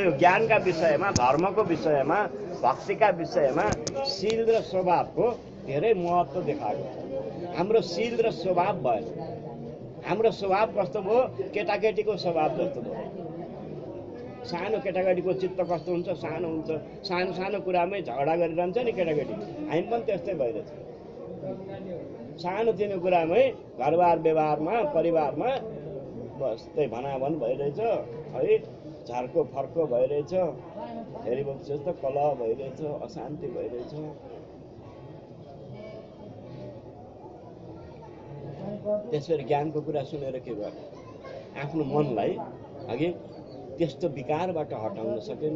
Speaker 1: यो ज्ञानका विषयमा, धर्मको विषयमा, भक्तिका विषयमा शील र स्वभावको धेरै महत्त्व देखाएको छ। हाम्रो शील र स्वभाव भएन। हाम्रो स्वभाव कस्तो भयो, केटाकेटीको स्वभाव जस्तो भयो। सानो केटाकेटीको चित्त कस्तो हुन्छ, सानो हुन्छ, सानो सानो कुरामै झगडा गरिरहन्छ नि केटाकेटी। हामी पनि त्यस्तै भइरहेछ। सानो तिनो कुरामै घरबार व्यवहारमा, परिवारमा बस त्यही भनाभन भइरहेछ है, झर्को फर्को भइरहेछ, हेरिबक्स जस्तो कलह भइरहेछ, अशान्ति भइरहेछ। त्यसरी ज्ञानको कुरा सुनेर के गर्ने, आफ्नो मनलाई अघि त्यस्तो विकारबाट हटाउन सकेन।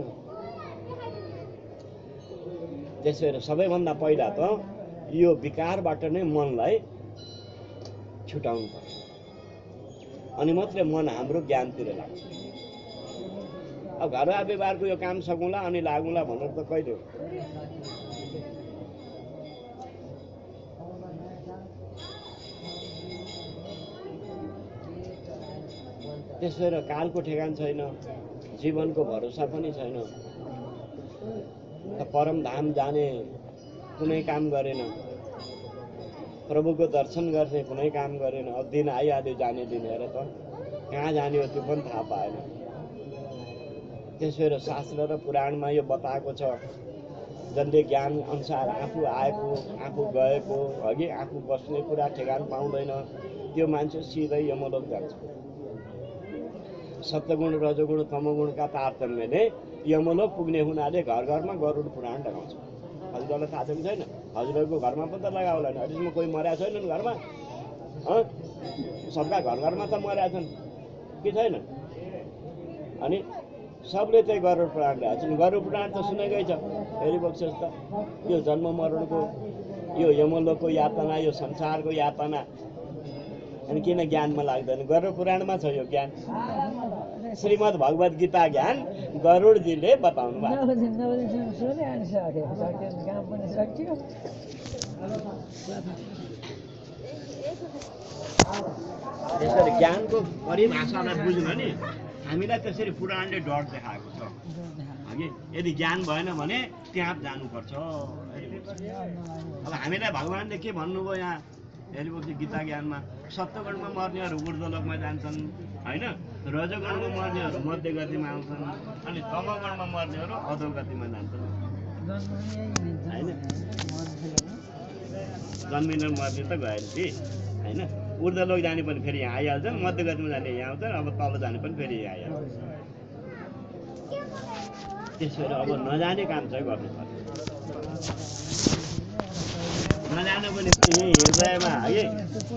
Speaker 1: त्यसैले सबैभन्दा पहिला त यो विकारबाट नै मनलाई छुटाउनु पर्छ अनि मात्रै मन हाम्रो ज्ञानतिर लाग्छ। अब घरमा व्यवहारको यो काम सकुँला अनि लागौँला भनेर त कहिले हो? त्यसो भएर कालको ठेगान छैन, जीवनको भरोसा पनि छैन। परम धाम जाने कुनै काम गरेन, प्रभुको दर्शन गर्ने कुनै काम गरेन। अब दिन आइहाल्यो जाने दिन, हेर त कहाँ जाने हो त्यो पनि थाहा पाएन। त्यसो भएर शास्त्र र पुराणमा यो बताएको छ, जसले ज्ञान अनुसार आफू आएको आफू गएको अघि आफू बस्ने कुरा ठेगान पाउँदैन त्यो मान्छे सिधै यमलोक जान्छ। सत्वगुण रजोगुण तमोगुणका तारतम्यले यमलोक पुग्ने हुनाले घर घरमा गरुड पुराण लगाउँछ। हजुरहरूलाई थाहा छ कि छैन? हजुरहरूको घरमा पनि त लगायो होला नि, अहिलेसम्म कोही मर्या छैनन् घरमा? सबका घर घरमा त मर्या छन् कि छैन? अनि सबले चाहिँ गरुड पुराण ल्याएको छन्। गरुड पुराण त सुनेकै छ, फेरि बक्सेस् त यो जन्म मरणको, यो यमलोकको यातना, यो संसारको यातना। अनि किन ज्ञानमा लाग्दैन? गरुड पुराणमा छ यो ज्ञान। श्रीमद् भगवत गीता ज्ञान गरुडजीले बताउनु भएको। त्यसरी ज्ञानको परिभाषालाई बुझ्न नि हामीलाई त्यसरी पुराणले डर देखाएको छ। यदि ज्ञान भएन भने त्यहाँ जानुपर्छ। अब हामीलाई भगवान्ले के भन्नुभयो यहाँ हेरेपछि गीता ज्ञानमा? सत्वगुणमा मर्नेहरू ऊर्ध्वलोकमा जान्छन् होइन, रजोगुणमा मर्नेहरू मध्य गतिमा आउँछन्, अनि तमोगुणमा मर्नेहरू अधोगतिमा जान्छन् होइन। जन्मिन मर्ने त गयो नि होइन। ऊर्ध्वलोक जाने पनि फेरि यहाँ आइहाल्छन्, मध्य गतिमा जाने यहाँ आउँछन्, अब तल जाने पनि फेरि यहाँ आइहाल्छ। त्यसो भएर अब नजाने काम चाहिँ गर्नु पर्छ। नजानु पनि यही हृदयमा है,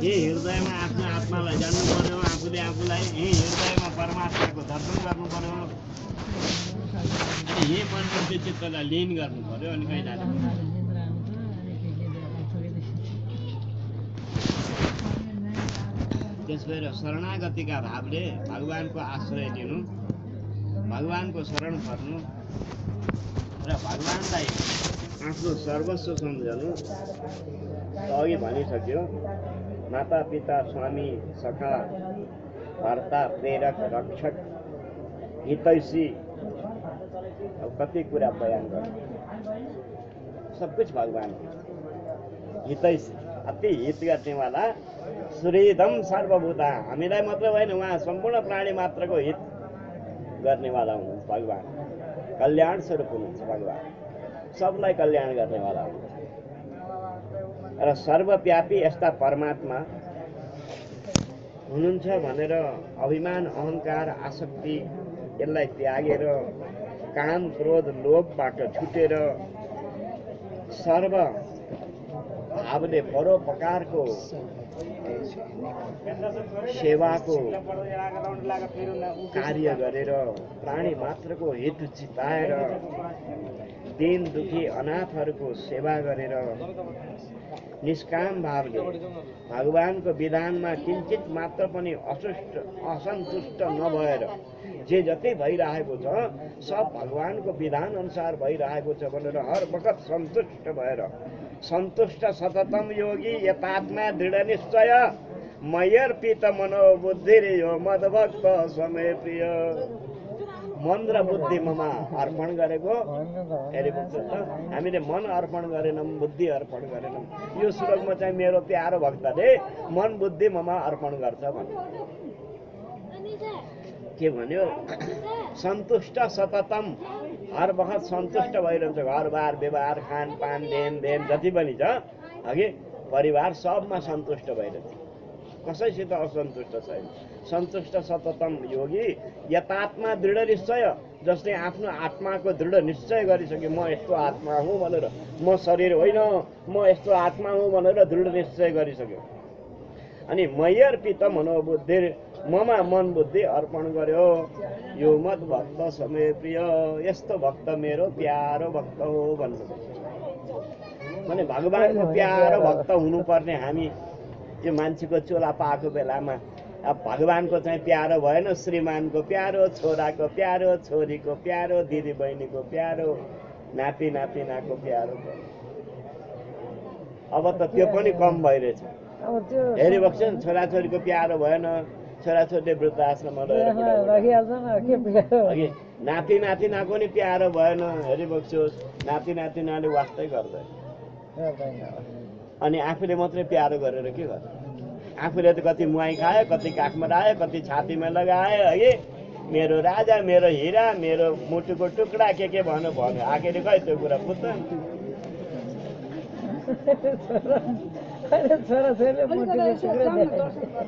Speaker 1: यही हृदयमा आफ्नो आत्मालाई जान्नु पर्यो, आफूले आफूलाई यही हृदयमा परमात्माको दर्शन गर्नु पर्यो, अनि यही मन बुद्धि चित्तलाई लीन गर्नु पर्यो। अनि कहीँ जानु त्यस भएर शरणागतिका भावले भगवानको आश्रय लिनु, भगवानको शरण पर्नु र भगवानलाई आफ्नो सर्वस्व सम्झनु। अघि भनिसक्यो, माता पिता स्वामी सखा भर्ता प्रेरक रक्षक हितैषी। अब कति कुरा बयान गर्नु, सब कुछ भगवान हितैषी, अति हित गर्नेवाला। सुहृदम सर्वभूता, हामीलाई मात्र होइन, उहाँ सम्पूर्ण प्राणी मात्रको हित गर्नेवाला हुनुहुन्छ भगवान। कल्याण स्वरूप हुनुहुन्छ भगवान, सबलाई कल्याण गर्नेवाला हुनुहुन्छ। र सर्वव्यापी यस्ता परमात्मा हुनुहुन्छ भनेर अभिमान अहङ्कार आसक्ति यसलाई त्यागेर काम क्रोध लोभबाट छुटेर सर्व भावले परोपकारको सेवाको कार्य गरेर प्राणी मात्रको हित चिताएर दीन दुखी अनाथहरूको सेवा गरेर निष्काम भावले भगवानको विधानमा किञ्चित मात्र पनि असन्तुष्ट नभएर जे जति भइरहेको छ सब भगवानको विधान अनुसार भइरहेको छ भनेर हर वखत सन्तुष्ट भएर, सन्तुष्ट सततम योगी यतात्मा दृढ निश्चय मयर्पित मनोबुद्धि यो मद्भक्त समय प्रिय। मन र बुद्धि ममा अर्पण गरेको हामीले मन अर्पण गरेनौँ, बुद्धि अर्पण गरेनौँ। यो श्लोकमा चाहिँ मेरो प्यारो भक्तले मन बुद्धि ममा अर्पण गर्छ भन्यो। के भन्यो? सन्तुष्ट सततम, हर वखत सन्तुष्ट भइरहन्छ। घरबार व्यवहार खानपान लेनदेन जति पनि छ अघि परिवार सबमा सन्तुष्ट भइरहन्छ, कसैसित असन्तुष्ट छैन। सन्तुष्ट सततम योगी यतात्मा दृढ निश्चय, जसले आफ्नो आत्माको दृढ निश्चय गरिसक्यो, म यस्तो आत्मा हुँ भनेर, म शरीर होइन, म यस्तो आत्मा हुँ भनेर दृढ निश्चय गरिसक्यो। अनि मयर्पित मनोबुद्धि, ममा मन बुद्धि अर्पण गर्यो। यो मत भक्त समय प्रिय, यस्तो भक्त मेरो प्यारो भक्त हो भन्नु। भने भगवानको प्यारो भक्त हुनुपर्ने हामी यो मान्छेको चोला पाएको बेलामा अब भगवानको चाहिँ प्यारो भएन, श्रीमानको प्यारो, छोराको प्यारो, छोरीको प्यारो, दिदी बहिनीको प्यारो, नाति नातिनाको प्यारो। अब त त्यो पनि कम भइरहेछ। हेरिबक्छ नि, छोराछोरीको प्यारो भएन, छोराछोरीले वृद्धाश्रममा लगेर नाति नातिनाको नि प्यारो भएन। हेरिबक्छोस्, नाति नातिनाले वास्तै गर्दैन। अनि आफूले मात्रै प्यारो गरेर के गर्छ? आफूले त कति मुहाई खायो, कति काखमा रायो, कति छातीमा लगायो, है मेरो राजा, मेरो हिरा, मेरो मुटुको टुक्रा, के भन्यो आखिर खै त्यो कुरा बुझ्छ।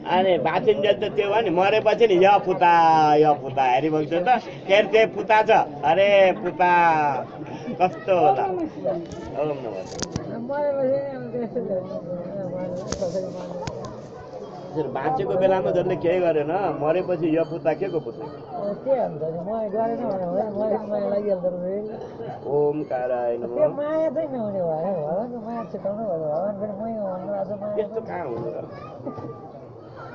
Speaker 1: अनि बाँचिन्जेल त त्यो भयो नि, मरेपछि नि यो पुता हेरिबक्छ त फेरि त्यही पुता छ। अरे पुता कस्तो होला। बाँचेको बेलामा जसले केही गरेन, मरेपछि यो पुता के को पुता? ओमकाराय नमः। त्यस्तो कहाँ हुनु र?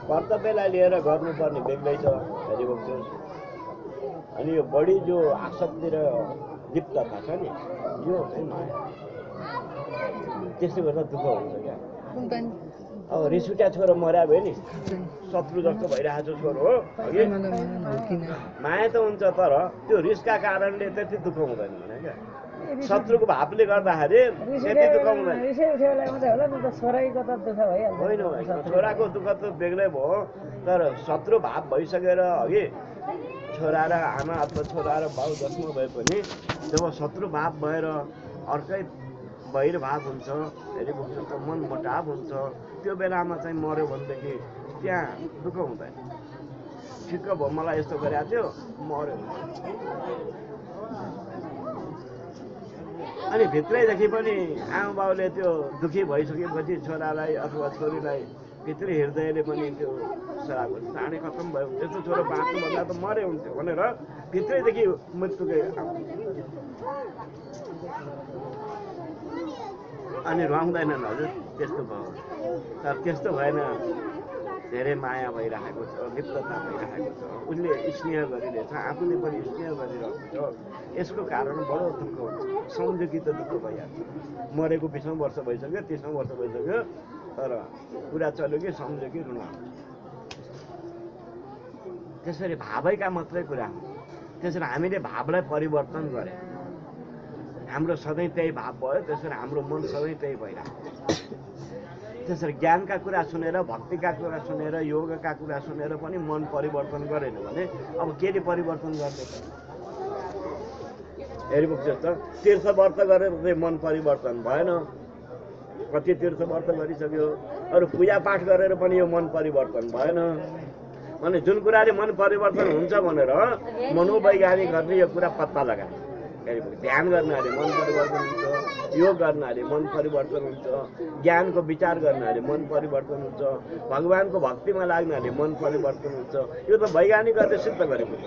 Speaker 1: कर्तव्यलाई लिएर गर्नुपर्ने बेग्लै छ। हेरिबक्छोस्, अनि यो बढी जो आसक्ति र लिप्तता छ नि, यो चाहिँ माया। त्यसले गर्दा दुःख हुन्छ क्या। अब रिस उठ्या छोरो मर्या भयो नि, शत्रु जस्तो भइरहेको छ छोरो हो। माया त हुन्छ, तर त्यो रिसका कारणले त्यति दुःख हुँदैन भने क्या। शत्रुको भावले गर्दाखेरि त्यति दुःख हुँदैन। होइन, छोराको दुःख त बेग्लै भयो, तर शत्रु भाव भइसकेर अघि छोरा र आमा अथवा छोरा र बाउ जसमा भए पनि जब शत्रु भाव भएर अर्कै बहिर्भाव हुन्छ, हेरिबक्छ त मन मोटाव हुन्छ, त्यो बेलामा चाहिँ मर्यो भनेदेखि त्यहाँ दुःख हुँदैन। ठिक्क भयो, मलाई यस्तो गरेको थियो, मर्यो। अनि भित्रैदेखि पनि आमा बाउले त्यो दुःखी भइसकेपछि छोरालाई अथवा छोरीलाई भित्री हृदयले पनि त्यो सराब चाँडै खत्तम भयो, यस्तो छोरो बाँच्नुभन्दा त मरे हुन्थ्यो भनेर भित्रैदेखि मृत्युकै अनि रुवाउँदैनन् हजुर। त्यस्तो भयो, तर त्यस्तो भएन। धेरै माया भइरहेको छ, लिप्तता भइरहेको छ, उसले स्नेह गरिरहेछ, आफूले पनि स्नेह गरिरहेको छ। यसको कारण बडो दुःख हुन्छ, सम्झुकी त दुःख भइहाल्छ। मरेको 20औं वर्ष भइसक्यो, 30औं वर्ष भइसक्यो, तर कुरा चल्यो कि सम्झुकी रुन। त्यसरी भावैका मात्रै कुरा हो। त्यसरी हामीले भावलाई परिवर्तन गरे, हाम्रो सधैँ त्यही भाव भयो, त्यसरी हाम्रो मन सधैँ त्यही भइरहेको। त्यसरी ज्ञानका कुरा सुनेर, भक्तिका कुरा सुनेर, योगका कुरा सुनेर पनि मन परिवर्तन गरेन भने अब के परिवर्तन गर्ने? हेरिबक्छ त, तीर्थ व्रत गरेर चाहिँ मन परिवर्तन भएन। कति तीर्थ व्रत गरिसक्यो, अरू पूजापाठ गरेर पनि यो मन परिवर्तन भएन। भने जुन कुराले मन परिवर्तन हुन्छ भनेर मनोवैज्ञानिकहरूले यो कुरा पत्ता लगाए। ध्यान गर्नाले मन परिवर्तन हुन्छ, योग गर्नाले मन परिवर्तन हुन्छ, ज्ञानको विचार गर्नाले मन परिवर्तन हुन्छ, भगवानको भक्तिमा लाग्नाले मन परिवर्तन हुन्छ। यो त वैज्ञानिकहरूले सिद्ध गरेको छ।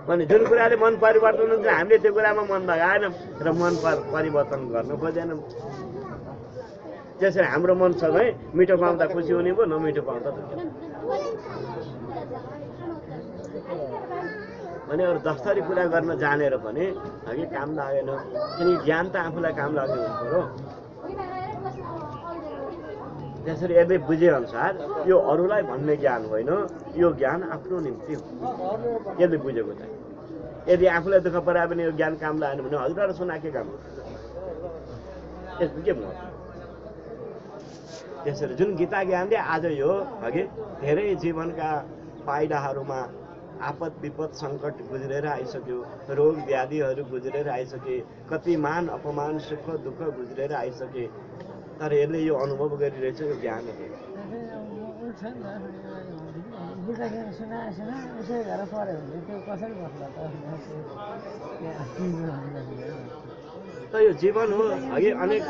Speaker 1: भने जुन कुराले मन परिवर्तन हुन्छ हामीले त्यो कुरामा मन लगाएन र मन परिवर्तन गर्न खोजेनौँ। त्यसरी हाम्रो मन सधैँ मिठो पाउँदा खुसी हुने भयो, नमिठो पाउँदा दुःख। अनि अरू जसरी कुरा गर्न जानेर पनि अघि काम लागेन, किनकि ज्ञान त आफूलाई काम लाग्ने हुन्छ र। त्यसरी यदि बुझेअनुसार यो अरूलाई भन्ने ज्ञान होइन, यो ज्ञान आफ्नो निम्ति हो। यदि बुझेको चाहिँ यदि आफूलाई दुःख परायो भने यो ज्ञान काम लागेन भने हजुर सुना के काम? यसको के महत्त्व? त्यसरी जुन गीता ज्ञानले आज यो अघि धेरै जीवनका पाइलाहरूमा आपद विपद सङ्कट गुज्रेर आइसक्यो, रोग व्याधिहरू गुज्रेर आइसके, कति मान अपमान सुख दुःख गुज्रेर आइसके, तर यसले यो अनुभव गरिरहेछ यो ज्ञान हो। त यो जीवन हो अघि अनेक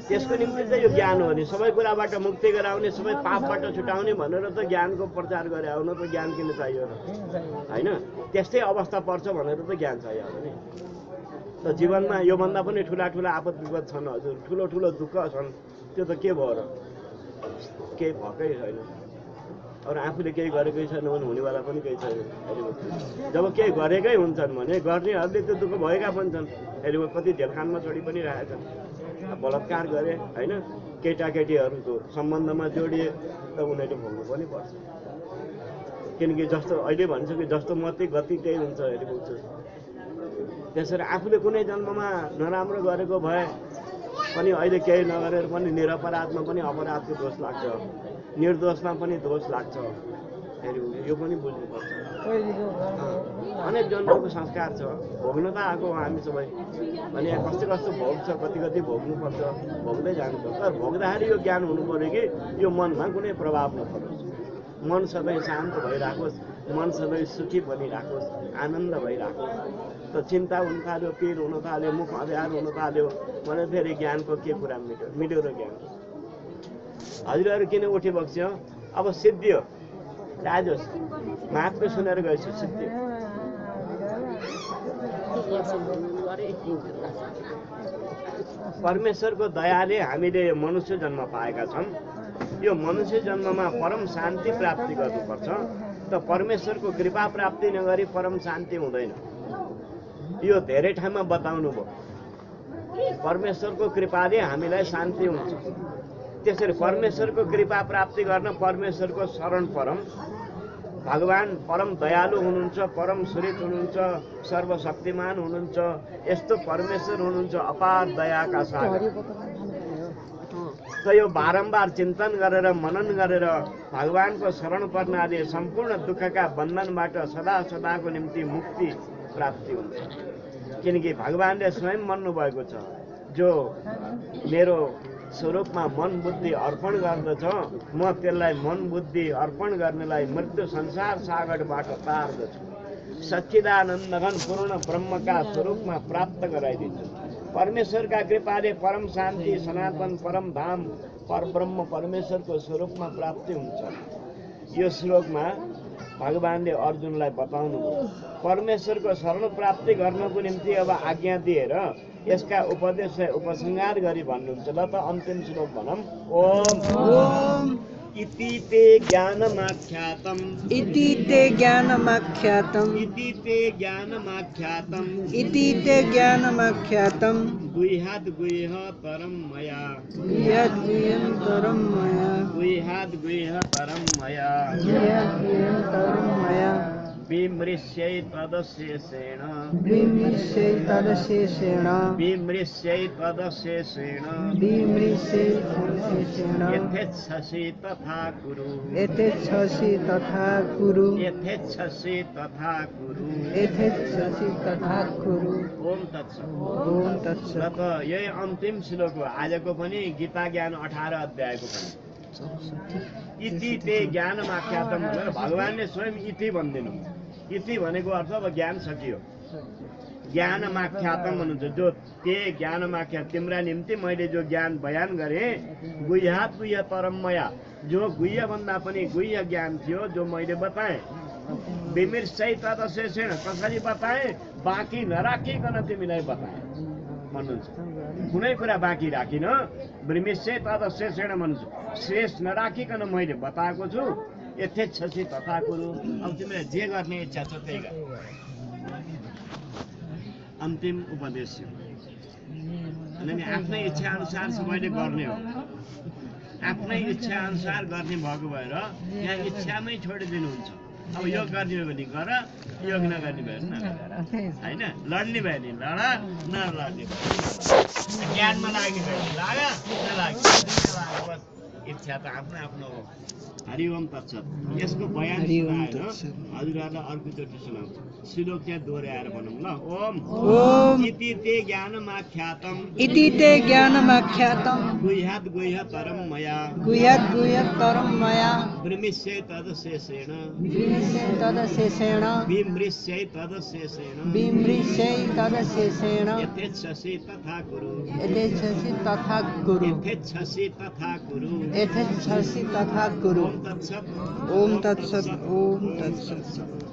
Speaker 1: त्यसको निम्ति चाहिँ यो ज्ञान हो नि। सबै कुराबाट मुक्ति गराउने, सबै पापबाट छुटाउने भनेर त ज्ञानको प्रचार गरे हो। न त ज्ञान किन चाहियो र? होइन, त्यस्तै अवस्था पर्छ भनेर त ज्ञान चाहियो नि। त जीवनमा योभन्दा पनि ठुला ठुला आपद विपद छन् हजुर, ठुलो ठुलो दुःख छन्, त्यो त के भयो र? केही भएकै छैन। अरू आफूले केही गरेकै छैन भने हुनेवाला पनि केही छैन। जब केही गरेकै हुन्छन् भने गर्नेहरूले त्यो दुःख भएका पनि छन्। हेरेको कति झेलखानमा चढी पनि रहेछन्। बलात्कार गरे होइन, केटाकेटीहरूको सम्बन्धमा जोडिए त उनीहरूले भोग्नु पनि पर्छ। किनकि जस्तो अहिले भनिसक्यो जस्तो मती गति त्यही हुन्छ हेरेको छु। त्यसरी आफूले कुनै जन्ममा नराम्रो गरेको भए पनि अहिले केही नगरेर पनि निरपराधमा पनि अपराधको दोष लाग्छ, निर्दोषमा पनि दोष लाग्छ। यो पनि बुझ्नुपर्छ। अनेक जन्मको संस्कार छ, भोग्न त आएको हो हामी सबै। अनि यहाँ कस्तो कस्तो भोग्छ, कति कति भोग्नुपर्छ, भोग्दै जानुपर्छ। तर भोग्दाखेरि यो ज्ञान हुनु पऱ्यो कि यो मनमा कुनै प्रभाव नपरोस्, मन सधैँ शान्त भइराखोस्, मन सधैँ सुखी बनिराखोस्, आनन्द भइराखोस्। त चिन्ता हुन थाल्यो, पीर हुन थाल्यो, मुख अँध्यार हुन थाल्यो भने फेरि ज्ञानको के कुरा मिल्यो? मिल्यो र ज्ञान? हजुरहरू किन उठी बग्छौ? अब सिद्धियो राजोस्, महात्मा सुनेर गएछु सिद्धियो। परमेश्वरको दयाले हामीले यो मनुष्य जन्म पाएका छौँ। यो मनुष्य जन्ममा परम शान्ति प्राप्ति गर्नुपर्छ। त परमेश्वरको कृपा प्राप्ति नगरी परम शान्ति हुँदैन। यो धेरै ठाउँमा बताउनु भयो। परमेश्वरको कृपाले हामीलाई शान्ति हुन्छ। त्यसरी परमेश्वरको कृपा प्राप्ति गर्न परमेश्वरको शरण परम। भगवान परम दयालु हुनुहुन्छ, परम सुरित हुनुहुन्छ, सर्वशक्तिमान हुनुहुन्छ। यस्तो परमेश्वर हुनुहुन्छ अपार दयाका सागर। त यो बारम्बार चिन्तन गरेर मनन गरेर भगवानको शरण पर्नाले सम्पूर्ण दुःखका बन्धनबाट सदा सदाको निम्ति मुक्ति प्राप्ति हुन्छ। किनकि भगवानले स्वयं भन्नुभएको छ, जो मेरो स्वरूपमा मन बुद्धि अर्पण गर्दछ म त्यसलाई मन बुद्धि अर्पण गर्नेलाई मृत्यु संसार सागरबाट तार्दछु, सच्चिदानन्द घन पूर्ण ब्रह्मका स्वरूपमा प्राप्त गराइदिन्छु। परमेश्वरका कृपाले परम शान्ति सनातन परम धाम परब्रह्म परमेश्वरको स्वरूपमा प्राप्ति हुन्छ। यो श्लोकमा भगवानले अर्जुनलाई बताउनु परमेश्वरको शरण प्राप्ति गर्नको निम्ति अब आज्ञा दिएर यसका उपदेश उपसंहार गरी भन्नुहुन्छ। ल त अन्तिम श्लोक भनौँ। ओम इति ते ज्ञानमाख्यातम्
Speaker 2: इति ते ज्ञानमाख्यातम्
Speaker 1: इति ते ज्ञानमाख्यातम्
Speaker 2: इति ते ज्ञानमाख्यातम्
Speaker 1: गुह्याद् गुह्यतरं मया
Speaker 2: गुह्याद् गुह्यतरं मया
Speaker 1: गुह्याद् गुह्यतरं मया
Speaker 2: गुह्याद् गुह्यतरं मया
Speaker 1: विमृश्यै तदशेषेण
Speaker 2: विमृश्यै तदशेषेण
Speaker 1: विमृश्यै तदशेषेण
Speaker 2: विमृश्यै तदशेषेण
Speaker 1: यथेच्छसि तथा कुरु
Speaker 2: यथेच्छसि तथा कुरु
Speaker 1: यथेच्छसि तथा कुरु
Speaker 2: यथेच्छसि तथा कुरु।
Speaker 1: ओम तत्सत्।
Speaker 2: ओम तत्सत्।
Speaker 1: र त यही अन्तिम श्लोक हो आजको पनि गीता ज्ञान 18 अध्यायको पनि। इति ते ज्ञानमाख्यातम भनेर भगवानले स्वयं इति भनिदिनु। इति भनेको अर्थ अब ज्ञान सकियो। ज्ञानमाख्यातम भन्नुहुन्छ जो ते ज्ञानमाख्या तिम्रा निम्ति मैले जो ज्ञान बयान गरेँ गुह्यात् गुह्यतरं मया जो गुह्य भन्दा पनि गुह्य ज्ञान थियो जो मैले बताएँ। विमृश्यै तदशेषेण कसरी बताएँ बाँकी नराखिकन तिमीलाई बताएँ भन्नुहुन्छ। कुनै कुरा बाँकी राखिन। विमृश्यै तदशेषेण भन्नुहुन्छ शेष नराखिकन मैले बताएको छु। यथेच्छसि तथा कुरु। अब तिमीलाई जे गर्ने इच्छा छ त्यही गर। अन्तिम उपदेश अनि आफ्नै इच्छा अनुसार सबैले गर्ने हो। आफ्नै इच्छा अनुसार गर्ने भएको भएर यहाँ इच्छामै छोडिदिनुहुन्छ। अब योग गर्ने हो भने गर, योग नगर्ने भयो भने नगर होइन। लड्ने भयो भने लड, नलड्ने ज्ञानमा लाग्ने भयो भने लाग, नलाग्ने बस इच्छा त आफ्नो आफ्नो हो। हरि ओम तत्सत्। यसको बयान हजुरहरूलाई अर्कोचोटि सुनाउँछु। श्लोक चाहिँ दोहोऱ्याएर भनौँ ल। ओम इति ते ज्ञानमाख्यातम्
Speaker 2: इति ते ज्ञानमाख्यातम्
Speaker 1: गुह्याद् गुह्यतरं मया
Speaker 2: गुह्याद् गुह्यतरं मया
Speaker 1: विमृश्यै तदशेषेण
Speaker 2: विमृश्यै तदशेषेण
Speaker 1: विमृश्यै तदशेषेण
Speaker 2: विमृश्यै तदशेषेण
Speaker 1: यथेच्छसि तथा कुरु
Speaker 2: यथेच्छसि तथा कुरु
Speaker 1: यथेच्छसि तथा कुरु
Speaker 2: यथेच्छसि तथा कुरु।
Speaker 1: ओम तत्सत्।
Speaker 2: ओम तत्सत्। ओम तत्सत्।